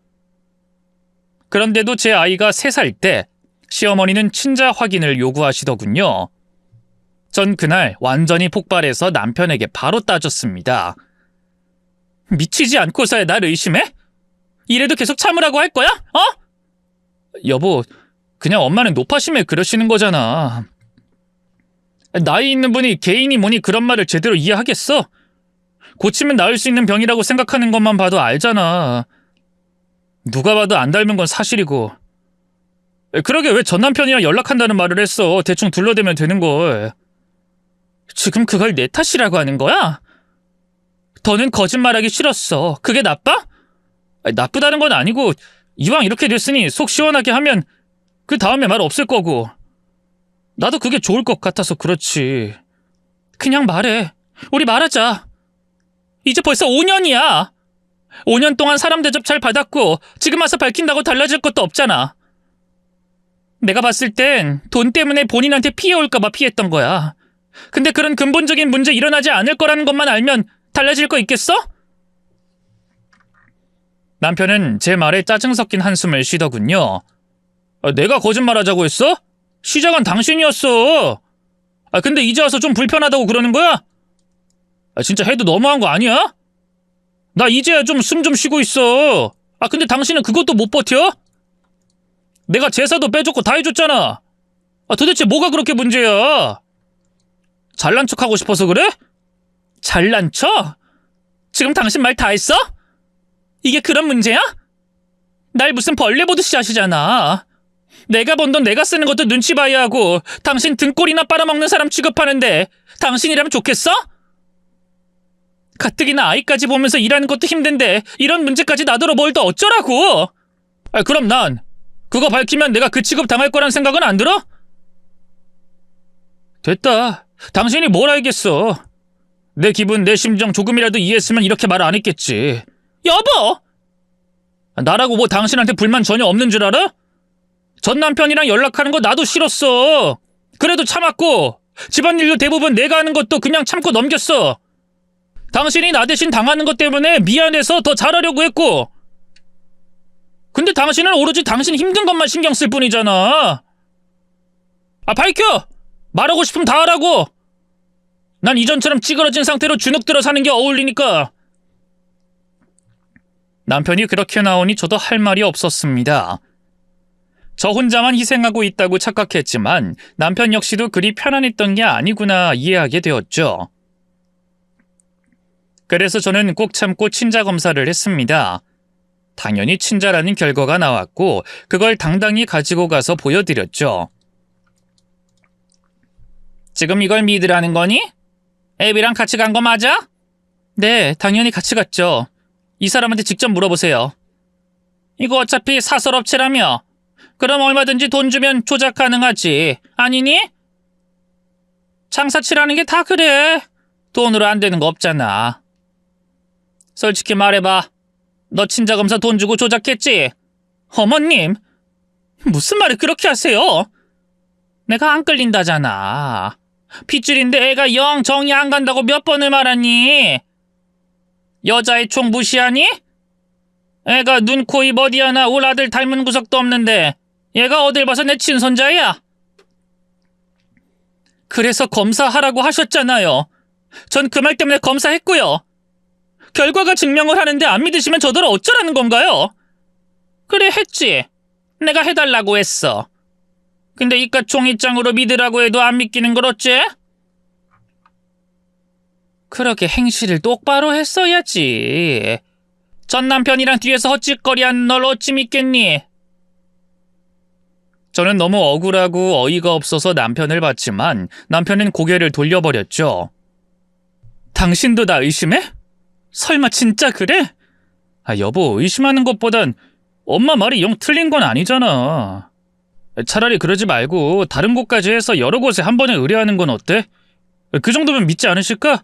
그런데도 제 아이가 3살 때 시어머니는 친자 확인을 요구하시더군요. 전 그날 완전히 폭발해서 남편에게 바로 따졌습니다. 미치지 않고서야 날 의심해? 이래도 계속 참으라고 할 거야? 어? 여보, 그냥 엄마는 노파심에 그러시는 거잖아. 나이 있는 분이 개인이 뭐니 그런 말을 제대로 이해하겠어? 고치면 나을 수 있는 병이라고 생각하는 것만 봐도 알잖아. 누가 봐도 안 닮은 건 사실이고. 그러게 왜 전 남편이랑 연락한다는 말을 했어. 대충 둘러대면 되는 걸. 지금 그걸 내 탓이라고 하는 거야? 더는 거짓말하기 싫었어. 그게 나빠? 나쁘다는 건 아니고 이왕 이렇게 됐으니 속 시원하게 하면 그 다음에 말 없을 거고. 나도 그게 좋을 것 같아서 그렇지. 그냥 말해. 우리 말하자. 이제 벌써 5년이야. 5년 동안 사람 대접 잘 받았고 지금 와서 밝힌다고 달라질 것도 없잖아. 내가 봤을 땐 돈 때문에 본인한테 피해 올까 봐 피했던 거야. 근데 그런 근본적인 문제 일어나지 않을 거라는 것만 알면 달라질 거 있겠어? 남편은 제 말에 짜증 섞인 한숨을 쉬더군요. 내가 거짓말하자고 했어? 시작은 당신이었어. 근데 이제 와서 좀 불편하다고 그러는 거야? 진짜 해도 너무한 거 아니야? 나 이제야 좀 숨 좀 쉬고 있어. 근데 당신은 그것도 못 버텨? 내가 제사도 빼줬고 다 해줬잖아. 도대체 뭐가 그렇게 문제야? 잘난 척하고 싶어서 그래? 잘난 척? 지금 당신 말 다 했어? 이게 그런 문제야? 날 무슨 벌레 보듯이 아시잖아. 내가 번 돈 내가 쓰는 것도 눈치 봐야 하고 당신 등골이나 빨아먹는 사람 취급하는데 당신이라면 좋겠어? 가뜩이나 아이까지 보면서 일하는 것도 힘든데 이런 문제까지 나더러 뭘 더 어쩌라고? 그럼 난 그거 밝히면 내가 그 취급 당할 거란 생각은 안 들어? 됐다. 당신이 뭘 알겠어. 내 기분, 내 심정 조금이라도 이해했으면 이렇게 말 안 했겠지. 여보! 나라고 뭐 당신한테 불만 전혀 없는 줄 알아? 전 남편이랑 연락하는 거 나도 싫었어. 그래도 참았고 집안일도 대부분 내가 하는 것도 그냥 참고 넘겼어. 당신이 나 대신 당하는 것 때문에 미안해서 더 잘하려고 했고. 근데 당신은 오로지 당신 힘든 것만 신경 쓸 뿐이잖아. 밝혀! 말하고 싶으면 다 하라고! 난 이전처럼 찌그러진 상태로 주눅 들어 사는 게 어울리니까. 남편이 그렇게 나오니 저도 할 말이 없었습니다. 저 혼자만 희생하고 있다고 착각했지만 남편 역시도 그리 편안했던 게 아니구나 이해하게 되었죠. 그래서 저는 꼭 참고 친자 검사를 했습니다. 당연히 친자라는 결과가 나왔고 그걸 당당히 가지고 가서 보여드렸죠. 지금 이걸 믿으라는 거니? 애비랑 같이 간 거 맞아? 네, 당연히 같이 갔죠. 이 사람한테 직접 물어보세요. 이거 어차피 사설업체라며. 그럼 얼마든지 돈 주면 조작 가능하지. 아니니? 장사치라는 게 다 그래. 돈으로 안 되는 거 없잖아. 솔직히 말해봐. 너 친자검사 돈 주고 조작했지? 어머님, 무슨 말을 그렇게 하세요? 내가 안 끌린다잖아. 핏줄인데 애가 영 정이 안 간다고 몇 번을 말하니? 여자의 총 무시하니? 애가 눈, 코, 입 어디 하나 울 아들 닮은 구석도 없는데 얘가 어딜 봐서 내 친손자야? 그래서 검사하라고 하셨잖아요. 전 그 말 때문에 검사했고요. 결과가 증명을 하는데 안 믿으시면 저더러 어쩌라는 건가요? 그래, 했지. 내가 해달라고 했어. 근데 이깟 종이장으로 믿으라고 해도 안 믿기는 걸 어째? 그렇게 행실을 똑바로 했어야지. 전 남편이랑 뒤에서 헛짓거리한 널 어찌 믿겠니? 저는 너무 억울하고 어이가 없어서 남편을 봤지만 남편은 고개를 돌려버렸죠. 당신도 나 의심해? 설마 진짜 그래? 여보, 의심하는 것보단 엄마 말이 영 틀린 건 아니잖아. 차라리 그러지 말고 다른 곳까지 해서 여러 곳에 한 번에 의뢰하는 건 어때? 그 정도면 믿지 않으실까?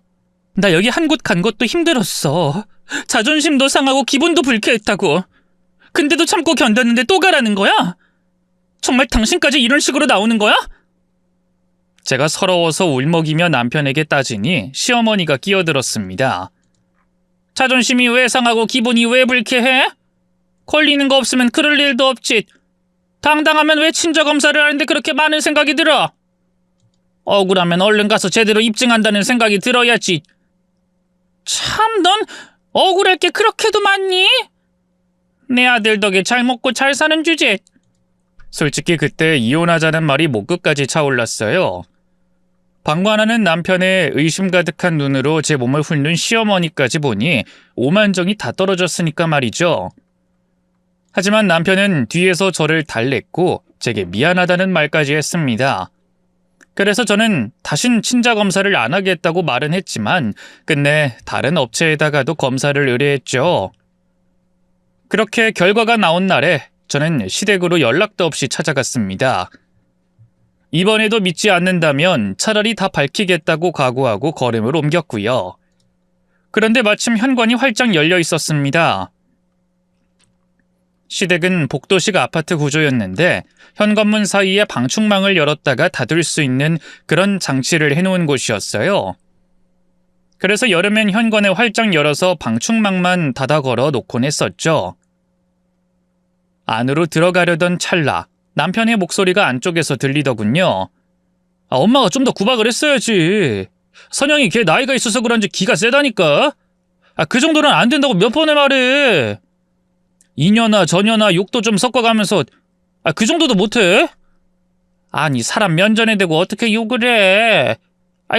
나 여기 한 곳 간 것도 힘들었어. 자존심도 상하고 기분도 불쾌했다고. 근데도 참고 견뎠는데 또 가라는 거야? 정말 당신까지 이런 식으로 나오는 거야? 제가 서러워서 울먹이며 남편에게 따지니 시어머니가 끼어들었습니다. 자존심이 왜 상하고 기분이 왜 불쾌해? 걸리는 거 없으면 그럴 일도 없지. 당당하면 왜 친자검사를 하는데 그렇게 많은 생각이 들어? 억울하면 얼른 가서 제대로 입증한다는 생각이 들어야지. 참, 넌 억울할 게 그렇게도 많니? 내 아들 덕에 잘 먹고 잘 사는 주제. 솔직히 그때 이혼하자는 말이 목끝까지 차올랐어요. 방관하는 남편의 의심 가득한 눈으로 제 몸을 훑는 시어머니까지 보니 오만정이 다 떨어졌으니까 말이죠. 하지만 남편은 뒤에서 저를 달랬고 제게 미안하다는 말까지 했습니다. 그래서 저는 다신 친자검사를 안 하겠다고 말은 했지만 끝내 다른 업체에다가도 검사를 의뢰했죠. 그렇게 결과가 나온 날에 저는 시댁으로 연락도 없이 찾아갔습니다. 이번에도 믿지 않는다면 차라리 다 밝히겠다고 각오하고 걸음을 옮겼고요. 그런데 마침 현관이 활짝 열려 있었습니다. 시댁은 복도식 아파트 구조였는데 현관문 사이에 방충망을 열었다가 닫을 수 있는 그런 장치를 해놓은 곳이었어요. 그래서 여름엔 현관에 활짝 열어서 방충망만 닫아 걸어 놓곤 했었죠. 안으로 들어가려던 찰나 남편의 목소리가 안쪽에서 들리더군요. 엄마가 좀 더 구박을 했어야지. 선영이 걔 나이가 있어서 그런지 기가 세다니까. 그 정도는 안 된다고 몇 번을 말해. 이녀나 저녀나 욕도 좀 섞어가면서 그 정도도 못해? 아니, 사람 면전에 대고 어떻게 욕을 해?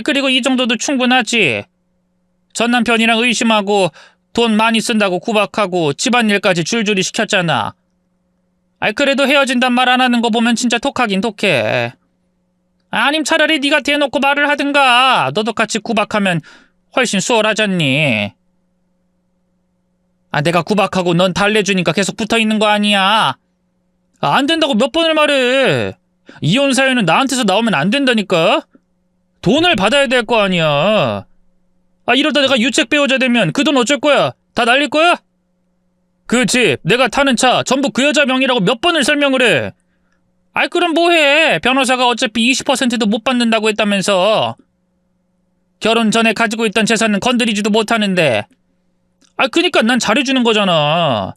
그리고 이 정도도 충분하지. 전 남편이랑 의심하고 돈 많이 쓴다고 구박하고 집안일까지 줄줄이 시켰잖아. 그래도 헤어진단 말 안 하는 거 보면 진짜 톡하긴 톡해. 아님 차라리 네가 대놓고 말을 하든가. 너도 같이 구박하면 훨씬 수월하잖니. 내가 구박하고 넌 달래주니까 계속 붙어있는 거 아니야. 안 된다고 몇 번을 말해. 이혼 사유는 나한테서 나오면 안 된다니까. 돈을 받아야 될 거 아니야. 이러다 내가 유책 배우자 되면 그 돈 어쩔 거야? 다 날릴 거야? 그 집, 내가 타는 차 전부 그 여자 명의라고 몇 번을 설명을 해. 아이 그럼 뭐해. 변호사가 어차피 20%도 못 받는다고 했다면서. 결혼 전에 가지고 있던 재산은 건드리지도 못하는데. 아 그니까 난 잘해주는 거잖아.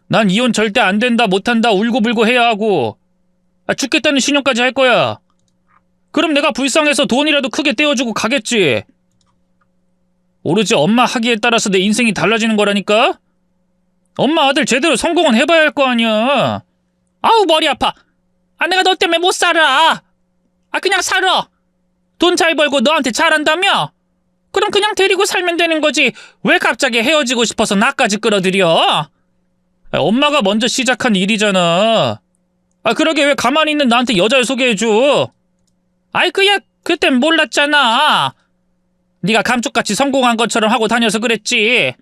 난 이혼 절대 안 된다 못한다 울고불고 해야 하고 죽겠다는 신용까지 할 거야. 그럼 내가 불쌍해서 돈이라도 크게 떼어주고 가겠지. 오로지 엄마 하기에 따라서 내 인생이 달라지는 거라니까? 엄마 아들 제대로 성공은 해봐야 할 거 아니야. 아우 머리 아파. 내가 너 때문에 못 살아. 그냥 살아. 돈 잘 벌고 너한테 잘한다며? 그럼 그냥 데리고 살면 되는 거지. 왜 갑자기 헤어지고 싶어서 나까지 끌어들여? 엄마가 먼저 시작한 일이잖아. 그러게 왜 가만히 있는 나한테 여자를 소개해줘. 그야 그땐 몰랐잖아. 네가 감쪽같이 성공한 것처럼 하고 다녀서 그랬지.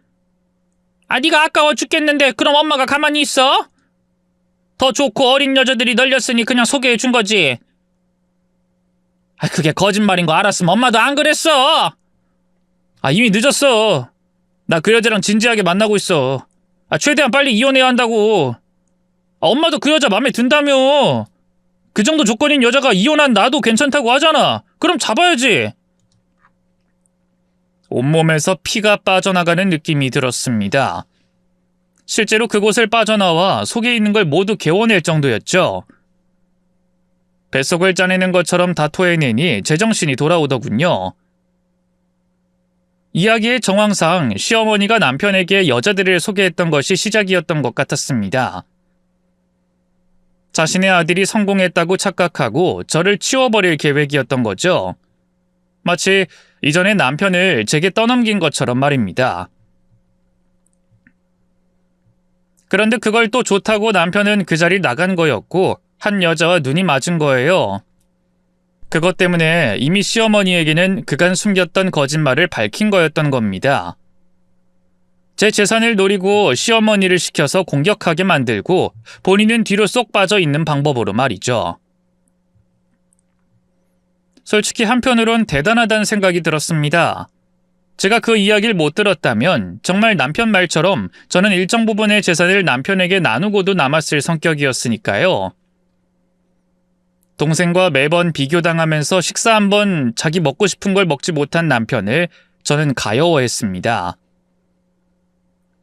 네가 아까워 죽겠는데 그럼 엄마가 가만히 있어? 더 좋고 어린 여자들이 널렸으니 그냥 소개해준 거지. 그게 거짓말인 거 알았으면 엄마도 안 그랬어. 이미 늦었어. 나 그 여자랑 진지하게 만나고 있어. 최대한 빨리 이혼해야 한다고. 엄마도 그 여자 맘에 든다며. 그 정도 조건인 여자가 이혼한 나도 괜찮다고 하잖아. 그럼 잡아야지. 온몸에서 피가 빠져나가는 느낌이 들었습니다. 실제로 그곳을 빠져나와 속에 있는 걸 모두 개워낼 정도였죠. 뱃속을 짜내는 것처럼 다 토해내니 제정신이 돌아오더군요. 이야기의 정황상 시어머니가 남편에게 여자들을 소개했던 것이 시작이었던 것 같았습니다. 자신의 아들이 성공했다고 착각하고 저를 치워버릴 계획이었던 거죠. 마치 이전에 남편을 제게 떠넘긴 것처럼 말입니다. 그런데 그걸 또 좋다고 남편은 그 자리 나간 거였고 한 여자와 눈이 맞은 거예요. 그것 때문에 이미 시어머니에게는 그간 숨겼던 거짓말을 밝힌 거였던 겁니다. 제 재산을 노리고 시어머니를 시켜서 공격하게 만들고 본인은 뒤로 쏙 빠져 있는 방법으로 말이죠. 솔직히 한편으론 대단하다는 생각이 들었습니다. 제가 그 이야기를 못 들었다면 정말 남편 말처럼 저는 일정 부분의 재산을 남편에게 나누고도 남았을 성격이었으니까요. 동생과 매번 비교당하면서 식사 한번 자기 먹고 싶은 걸 먹지 못한 남편을 저는 가여워했습니다.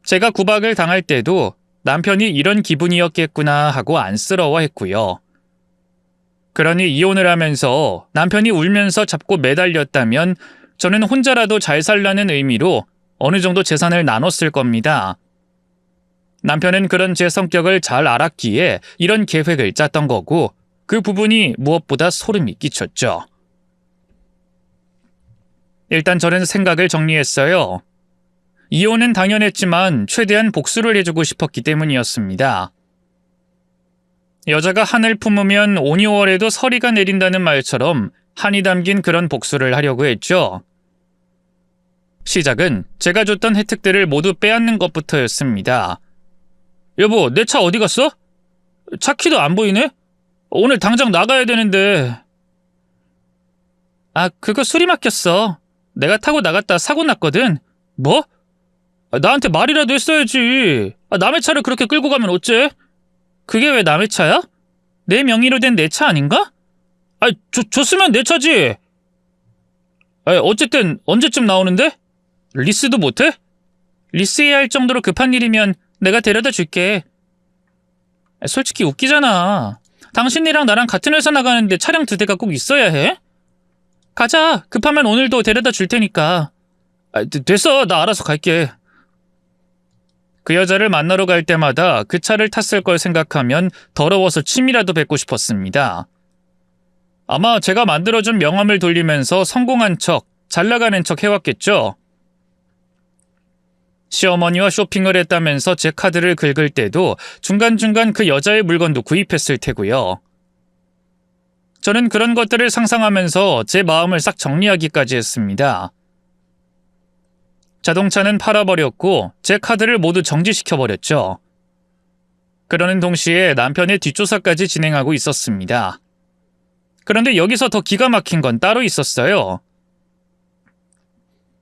제가 구박을 당할 때도 남편이 이런 기분이었겠구나 하고 안쓰러워했고요. 그러니 이혼을 하면서 남편이 울면서 잡고 매달렸다면 저는 혼자라도 잘 살라는 의미로 어느 정도 재산을 나눴을 겁니다. 남편은 그런 제 성격을 잘 알았기에 이런 계획을 짰던 거고 그 부분이 무엇보다 소름이 끼쳤죠. 일단 저는 생각을 정리했어요. 이혼은 당연했지만 최대한 복수를 해주고 싶었기 때문이었습니다. 여자가 한을 품으면 오니월에도 서리가 내린다는 말처럼 한이 담긴 그런 복수를 하려고 했죠. 시작은 제가 줬던 혜택들을 모두 빼앗는 것부터였습니다. 여보, 내 차 어디 갔어? 차 키도 안 보이네? 오늘 당장 나가야 되는데. 그거 수리 맡겼어. 내가 타고 나갔다 사고 났거든. 뭐? 나한테 말이라도 했어야지. 남의 차를 그렇게 끌고 가면 어째? 그게 왜 남의 차야? 내 명의로 된 내 차 아닌가? 줬으면 내 차지. 어쨌든 언제쯤 나오는데? 리스도 못해? 리스해야 할 정도로 급한 일이면 내가 데려다 줄게. 솔직히 웃기잖아. 당신이랑 나랑 같은 회사 나가는데 차량 2대가 꼭 있어야 해? 가자. 급하면 오늘도 데려다 줄 테니까. 됐어. 나 알아서 갈게. 그 여자를 만나러 갈 때마다 그 차를 탔을 걸 생각하면 더러워서 침이라도 뱉고 싶었습니다. 아마 제가 만들어준 명함을 돌리면서 성공한 척, 잘 나가는 척 해왔겠죠? 시어머니와 쇼핑을 했다면서 제 카드를 긁을 때도 중간중간 그 여자의 물건도 구입했을 테고요. 저는 그런 것들을 상상하면서 제 마음을 싹 정리하기까지 했습니다. 자동차는 팔아버렸고 제 카드를 모두 정지시켜버렸죠. 그러는 동시에 남편의 뒷조사까지 진행하고 있었습니다. 그런데 여기서 더 기가 막힌 건 따로 있었어요.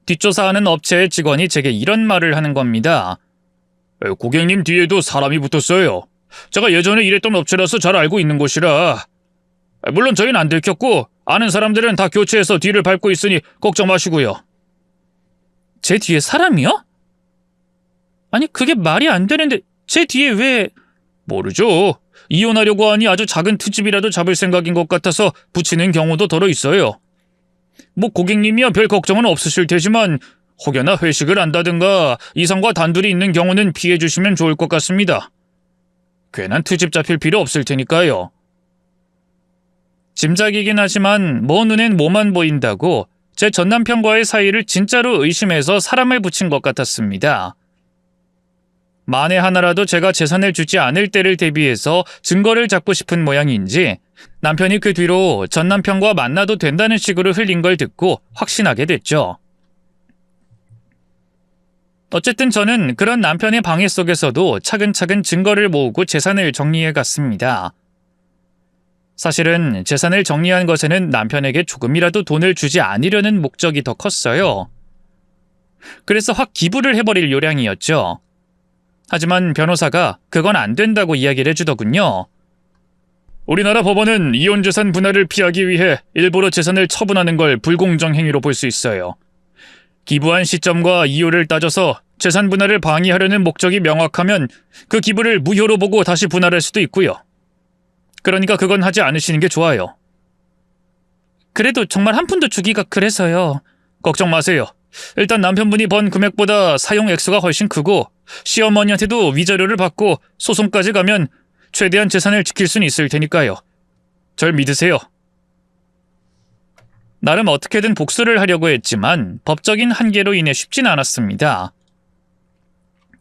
뒷조사하는 업체의 직원이 제게 이런 말을 하는 겁니다. 고객님 뒤에도 사람이 붙었어요. 제가 예전에 일했던 업체라서 잘 알고 있는 곳이라. 물론 저희는 안 들켰고 아는 사람들은 다 교체해서 뒤를 밟고 있으니 걱정 마시고요. 제 뒤에 사람이요? 아니 그게 말이 안 되는데 제 뒤에 왜... 모르죠. 이혼하려고 하니 아주 작은 트집이라도 잡을 생각인 것 같아서 붙이는 경우도 더러 있어요. 뭐 고객님이야 별 걱정은 없으실 테지만 혹여나 회식을 한다든가 이성과 단둘이 있는 경우는 피해 주시면 좋을 것 같습니다. 괜한 트집 잡힐 필요 없을 테니까요. 짐작이긴 하지만 뭐 눈엔 뭐만 보인다고 제 전남편과의 사이를 진짜로 의심해서 사람을 붙인 것 같았습니다. 만에 하나라도 제가 재산을 주지 않을 때를 대비해서 증거를 잡고 싶은 모양인지 남편이 그 뒤로 전 남편과 만나도 된다는 식으로 흘린 걸 듣고 확신하게 됐죠. 어쨌든 저는 그런 남편의 방해 속에서도 차근차근 증거를 모으고 재산을 정리해 갔습니다. 사실은 재산을 정리한 것에는 남편에게 조금이라도 돈을 주지 않으려는 목적이 더 컸어요. 그래서 확 기부를 해버릴 요량이었죠. 하지만 변호사가 그건 안 된다고 이야기를 해주더군요. 우리나라 법원은 이혼재산 분할을 피하기 위해 일부러 재산을 처분하는 걸 불공정 행위로 볼 수 있어요. 기부한 시점과 이유를 따져서 재산 분할을 방해하려는 목적이 명확하면 그 기부를 무효로 보고 다시 분할할 수도 있고요. 그러니까 그건 하지 않으시는 게 좋아요. 그래도 정말 한 푼도 주기가 그래서요. 걱정 마세요. 일단 남편분이 번 금액보다 사용 액수가 훨씬 크고 시어머니한테도 위자료를 받고 소송까지 가면 최대한 재산을 지킬 수는 있을 테니까요. 절 믿으세요. 나름 어떻게든 복수를 하려고 했지만 법적인 한계로 인해 쉽진 않았습니다.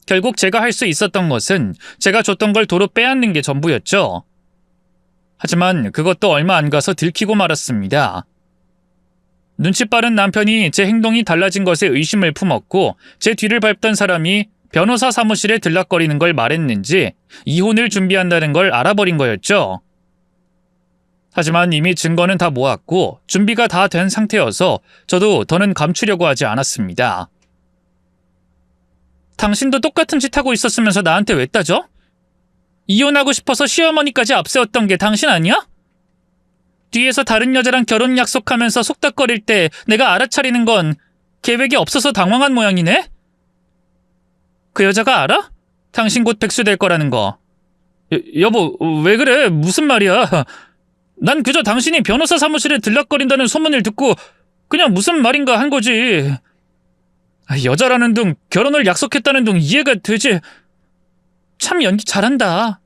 결국 제가 할 수 있었던 것은 제가 줬던 걸 도로 빼앗는 게 전부였죠. 하지만 그것도 얼마 안 가서 들키고 말았습니다. 눈치 빠른 남편이 제 행동이 달라진 것에 의심을 품었고 제 뒤를 밟던 사람이 변호사 사무실에 들락거리는 걸 말했는지 이혼을 준비한다는 걸 알아버린 거였죠. 하지만 이미 증거는 다 모았고 준비가 다 된 상태여서 저도 더는 감추려고 하지 않았습니다. 당신도 똑같은 짓 하고 있었으면서 나한테 왜 따져? 이혼하고 싶어서 시어머니까지 앞세웠던 게 당신 아니야? 뒤에서 다른 여자랑 결혼 약속하면서 속닥거릴 때 내가 알아차리는 건 계획이 없어서 당황한 모양이네? 그 여자가 알아? 당신 곧 백수 될 거라는 거. 여보, 왜 그래? 무슨 말이야? 난 그저 당신이 변호사 사무실에 들락거린다는 소문을 듣고 그냥 무슨 말인가 한 거지. 여자라는 둥, 결혼을 약속했다는 둥 이해가 되지. 참 연기 잘한다.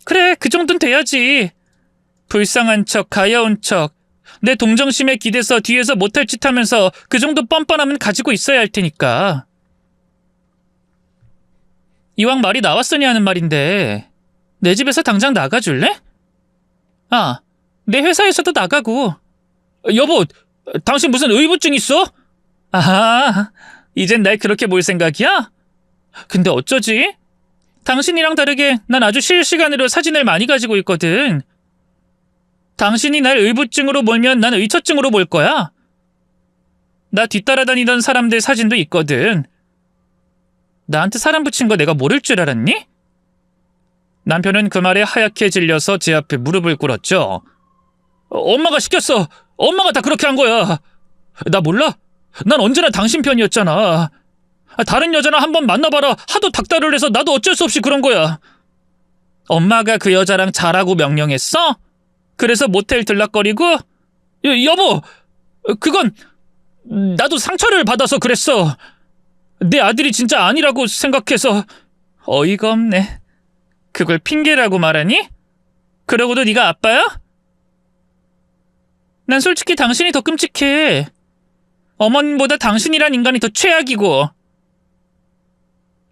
그래, 그 정도는 돼야지. 불쌍한 척, 가여운 척. 내 동정심에 기대서 뒤에서 못할 짓 하면서 그 정도 뻔뻔함은 가지고 있어야 할 테니까. 이왕 말이 나왔으니 하는 말인데 내 집에서 당장 나가줄래? 아, 내 회사에서도 나가고. 여보, 당신 무슨 의부증 있어? 아, 이젠 날 그렇게 볼 생각이야? 근데 어쩌지? 당신이랑 다르게 난 아주 실시간으로 사진을 많이 가지고 있거든. 당신이 날 의부증으로 몰면 난 의처증으로 볼 거야. 나 뒤따라다니던 사람들 사진도 있거든. 나한테 사람 붙인 거 내가 모를 줄 알았니? 남편은 그 말에 하얗게 질려서 제 앞에 무릎을 꿇었죠. 엄마가 시켰어. 엄마가 다 그렇게 한 거야. 나 몰라? 난 언제나 당신 편이었잖아. 다른 여자나 한번 만나봐라 하도 닥달을 해서 나도 어쩔 수 없이 그런 거야. 엄마가 그 여자랑 자라고 명령했어? 그래서 모텔 들락거리고? 여보, 그건 나도 상처를 받아서 그랬어. 내 아들이 진짜 아니라고 생각해서. 어이가 없네. 그걸 핑계라고 말하니? 그러고도 네가 아빠야? 난 솔직히 당신이 더 끔찍해. 어머님보다 당신이란 인간이 더 최악이고.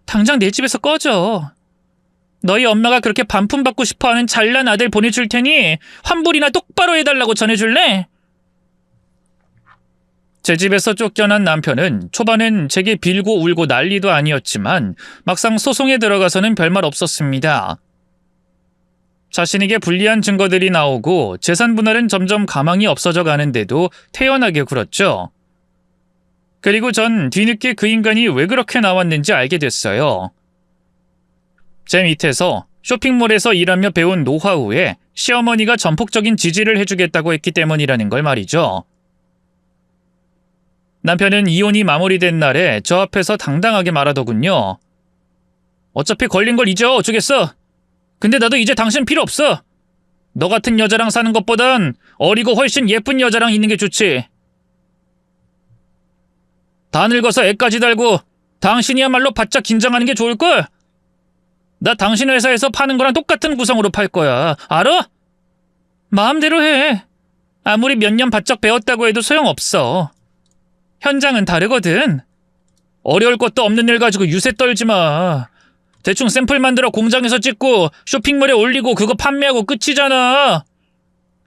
당장 내 집에서 꺼져. 너희 엄마가 그렇게 반품받고 싶어하는 잘난 아들 보내줄 테니 환불이나 똑바로 해달라고 전해줄래? 제 집에서 쫓겨난 남편은 초반엔 제게 빌고 울고 난리도 아니었지만 막상 소송에 들어가서는 별말 없었습니다. 자신에게 불리한 증거들이 나오고 재산 분할은 점점 가망이 없어져 가는데도 태연하게 굴었죠. 그리고 전 뒤늦게 그 인간이 왜 그렇게 나왔는지 알게 됐어요. 제 밑에서 쇼핑몰에서 일하며 배운 노하우에 시어머니가 전폭적인 지지를 해주겠다고 했기 때문이라는 걸 말이죠. 남편은 이혼이 마무리된 날에 저 앞에서 당당하게 말하더군요. 어차피 걸린 걸 이제 어쩌겠어. 근데 나도 이제 당신 필요 없어. 너 같은 여자랑 사는 것보단 어리고 훨씬 예쁜 여자랑 있는 게 좋지. 다 늙어서 애까지 달고 당신이야말로 바짝 긴장하는 게 좋을걸? 나 당신 회사에서 파는 거랑 똑같은 구성으로 팔 거야. 알아? 마음대로 해. 아무리 몇 년 바짝 배웠다고 해도 소용없어. 현장은 다르거든. 어려울 것도 없는 일 가지고 유세 떨지 마. 대충 샘플 만들어 공장에서 찍고 쇼핑몰에 올리고 그거 판매하고 끝이잖아.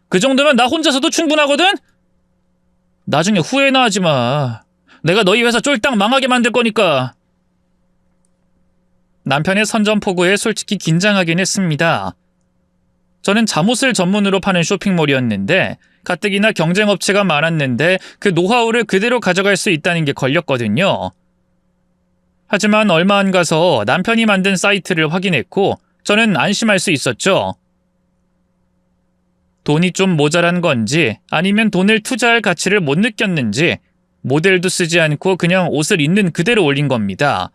그 정도면 나 혼자서도 충분하거든? 나중에 후회나 하지 마. 내가 너희 회사 쫄딱 망하게 만들 거니까. 남편의 선전포고에 솔직히 긴장하긴 했습니다. 저는 잠옷을 전문으로 파는 쇼핑몰이었는데 가뜩이나 경쟁업체가 많았는데 그 노하우를 그대로 가져갈 수 있다는 게 걸렸거든요. 하지만 얼마 안 가서 남편이 만든 사이트를 확인했고 저는 안심할 수 있었죠. 돈이 좀 모자란 건지 아니면 돈을 투자할 가치를 못 느꼈는지 모델도 쓰지 않고 그냥 옷을 있는 그대로 올린 겁니다.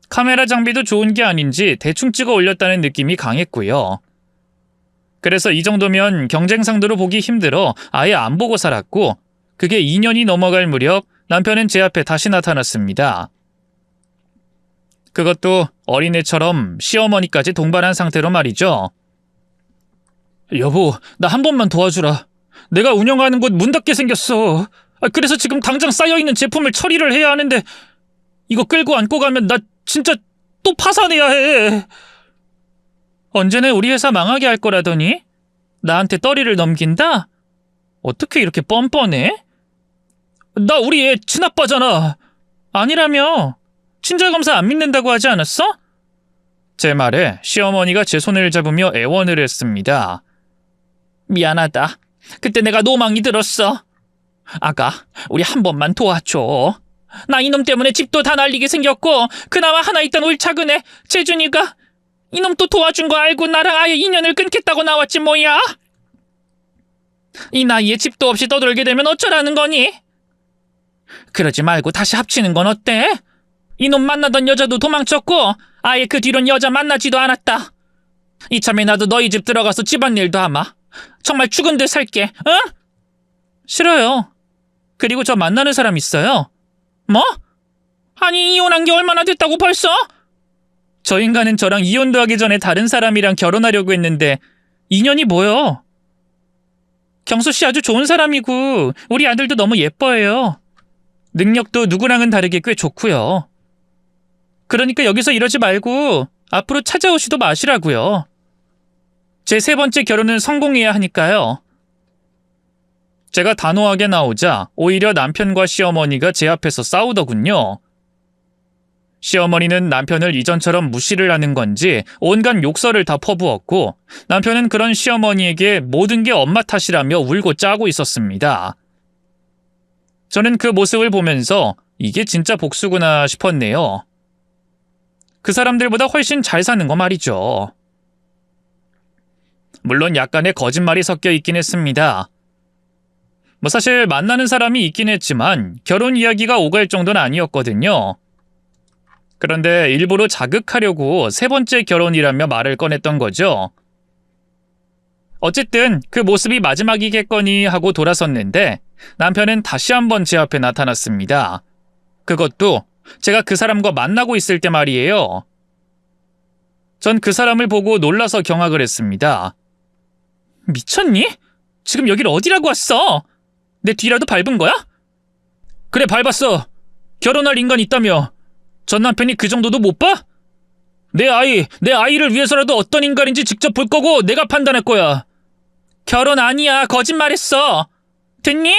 카메라 장비도 좋은 게 아닌지 대충 찍어 올렸다는 느낌이 강했고요. 그래서 이 정도면 경쟁 상도로 보기 힘들어 아예 안 보고 살았고 그게 2년이 넘어갈 무렵 남편은 제 앞에 다시 나타났습니다. 그것도 어린애처럼 시어머니까지 동반한 상태로 말이죠. 여보, 나 한 번만 도와주라. 내가 운영하는 곳 문 닫게 생겼어. 그래서 지금 당장 쌓여있는 제품을 처리를 해야 하는데 이거 끌고 안고 가면 나 진짜 또 파산해야 해. 언제는 우리 회사 망하게 할 거라더니 나한테 떠리를 넘긴다? 어떻게 이렇게 뻔뻔해? 나 우리 애 친아빠잖아. 아니라며. 친자검사 안 믿는다고 하지 않았어? 제 말에 시어머니가 제 손을 잡으며 애원을 했습니다. 미안하다. 그때 내가 노망이 들었어. 아가, 우리 한 번만 도와줘. 나 이놈 때문에 집도 다 날리게 생겼고 그나마 하나 있던 울차근에 재준이가 이놈 또 도와준 거 알고 나랑 아예 인연을 끊겠다고 나왔지 뭐야. 이 나이에 집도 없이 떠돌게 되면 어쩌라는 거니? 그러지 말고 다시 합치는 건 어때? 이놈 만나던 여자도 도망쳤고 아예 그 뒤론 여자 만나지도 않았다. 이참에 나도 너희 집 들어가서 집안일도 하마. 정말 죽은 듯 살게. 응? 싫어요. 그리고 저 만나는 사람 있어요. 뭐? 아니 이혼한 게 얼마나 됐다고 벌써? 저 인간은 저랑 이혼도 하기 전에 다른 사람이랑 결혼하려고 했는데 2년이 뭐요? 경수 씨 아주 좋은 사람이고 우리 아들도 너무 예뻐해요. 능력도 누구랑은 다르게 꽤 좋고요. 그러니까 여기서 이러지 말고 앞으로 찾아오시도 마시라고요. 제 3번째 결혼은 성공해야 하니까요. 제가 단호하게 나오자 오히려 남편과 시어머니가 제 앞에서 싸우더군요. 시어머니는 남편을 이전처럼 무시를 하는 건지 온갖 욕설을 다 퍼부었고 남편은 그런 시어머니에게 모든 게 엄마 탓이라며 울고 짜고 있었습니다. 저는 그 모습을 보면서 이게 진짜 복수구나 싶었네요. 그 사람들보다 훨씬 잘 사는 거 말이죠. 물론 약간의 거짓말이 섞여 있긴 했습니다. 사실 만나는 사람이 있긴 했지만 결혼 이야기가 오갈 정도는 아니었거든요. 그런데 일부러 자극하려고 3번째 결혼이라며 말을 꺼냈던 거죠. 어쨌든 그 모습이 마지막이겠거니 하고 돌아섰는데 남편은 다시 한번 제 앞에 나타났습니다. 그것도 제가 그 사람과 만나고 있을 때 말이에요. 전 그 사람을 보고 놀라서 경악을 했습니다. 미쳤니? 지금 여길 어디라고 왔어? 내 뒤라도 밟은 거야? 그래, 밟았어. 결혼할 인간 있다며. 전 남편이 그 정도도 못 봐? 내 아이를 위해서라도 어떤 인간인지 직접 볼 거고 내가 판단할 거야. 결혼 아니야. 거짓말했어. 됐니?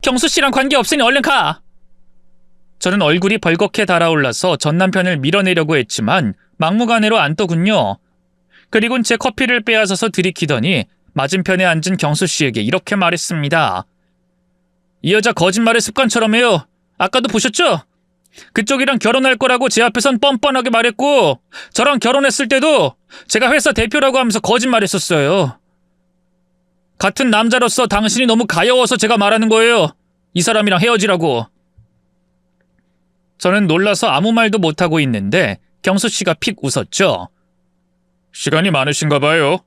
경수 씨랑 관계 없으니 얼른 가. 저는 얼굴이 벌겋게 달아올라서 전 남편을 밀어내려고 했지만 막무가내로 앉더군요. 그리곤 제 커피를 빼앗아서 들이키더니 맞은편에 앉은 경수 씨에게 이렇게 말했습니다. 이 여자 거짓말을 습관처럼 해요. 아까도 보셨죠? 그쪽이랑 결혼할 거라고 제 앞에선 뻔뻔하게 말했고 저랑 결혼했을 때도 제가 회사 대표라고 하면서 거짓말했었어요. 같은 남자로서 당신이 너무 가여워서 제가 말하는 거예요. 이 사람이랑 헤어지라고. 저는 놀라서 아무 말도 못하고 있는데 경수 씨가 픽 웃었죠. 시간이 많으신가 봐요.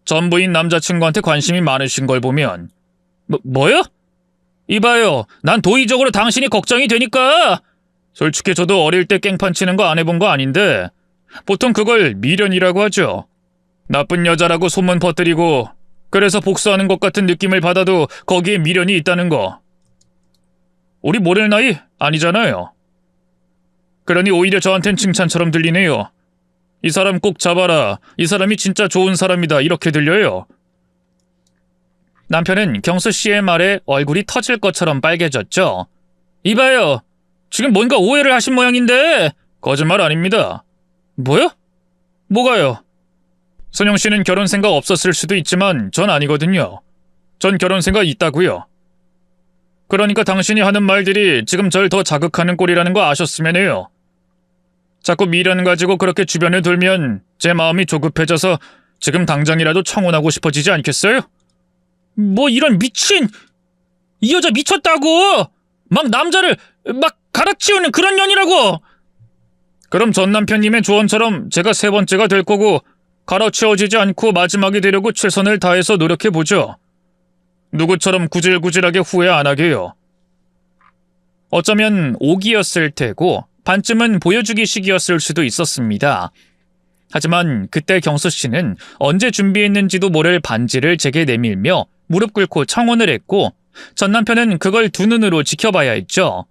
전부인 남자친구한테 관심이 많으신 걸 보면. 뭐요? 이봐요. 난 도의적으로 당신이 걱정이 되니까. 솔직히 저도 어릴 때 깽판 치는 거 안 해본 거 아닌데 보통 그걸 미련이라고 하죠. 나쁜 여자라고 소문 퍼뜨리고 그래서 복수하는 것 같은 느낌을 받아도 거기에 미련이 있다는 거. 우리 모를 나이 아니잖아요. 그러니 오히려 저한텐 칭찬처럼 들리네요. 이 사람 꼭 잡아라. 이 사람이 진짜 좋은 사람이다. 이렇게 들려요. 남편은 경수 씨의 말에 얼굴이 터질 것처럼 빨개졌죠. 이봐요. 지금 뭔가 오해를 하신 모양인데. 거짓말 아닙니다. 뭐요? 뭐가요? 선영 씨는 결혼 생각 없었을 수도 있지만 전 아니거든요. 전 결혼 생각 있다고요. 그러니까 당신이 하는 말들이 지금 절 더 자극하는 꼴이라는 거 아셨으면 해요. 자꾸 미련 가지고 그렇게 주변에 돌면 제 마음이 조급해져서 지금 당장이라도 청혼하고 싶어지지 않겠어요? 뭐 이런 미친! 이 여자 미쳤다고! 막 남자를 막 갈아치우는 그런 년이라고! 그럼 전 남편님의 조언처럼 제가 세 번째가 될 거고 갈아치워지지 않고 마지막이 되려고 최선을 다해서 노력해보죠. 누구처럼 구질구질하게 후회 안 하게요. 어쩌면 오기였을 테고 반쯤은 보여주기식이었을 수도 있었습니다. 하지만 그때 경수 씨는 언제 준비했는지도 모를 반지를 제게 내밀며 무릎 꿇고 청혼을 했고 전 남편은 그걸 두 눈으로 지켜봐야 했죠.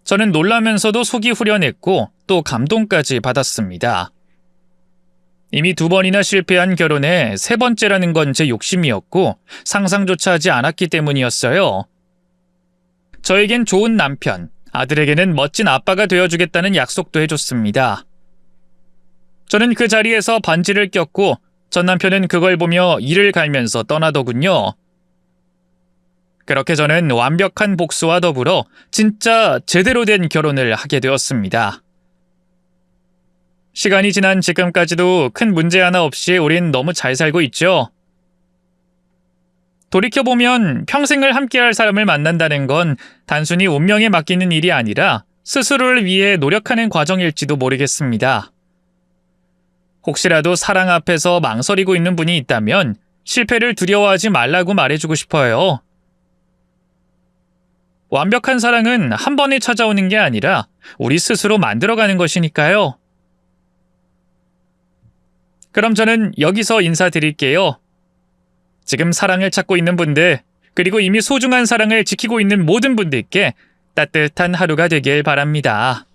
저는 놀라면서도 속이 후련했고 또 감동까지 받았습니다. 이미 2번이나 실패한 결혼에 세 번째라는 건 제 욕심이었고 상상조차 하지 않았기 때문이었어요. 저에겐 좋은 남편, 아들에게는 멋진 아빠가 되어주겠다는 약속도 해줬습니다. 저는 그 자리에서 반지를 꼈고 전 남편은 그걸 보며 이를 갈면서 떠나더군요. 그렇게 저는 완벽한 복수와 더불어 진짜 제대로 된 결혼을 하게 되었습니다. 시간이 지난 지금까지도 큰 문제 하나 없이 우린 너무 잘 살고 있죠. 돌이켜보면 평생을 함께할 사람을 만난다는 건 단순히 운명에 맡기는 일이 아니라 스스로를 위해 노력하는 과정일지도 모르겠습니다. 혹시라도 사랑 앞에서 망설이고 있는 분이 있다면 실패를 두려워하지 말라고 말해주고 싶어요. 완벽한 사랑은 한 번에 찾아오는 게 아니라 우리 스스로 만들어가는 것이니까요. 그럼 저는 여기서 인사드릴게요. 지금 사랑을 찾고 있는 분들, 그리고 이미 소중한 사랑을 지키고 있는 모든 분들께 따뜻한 하루가 되길 바랍니다.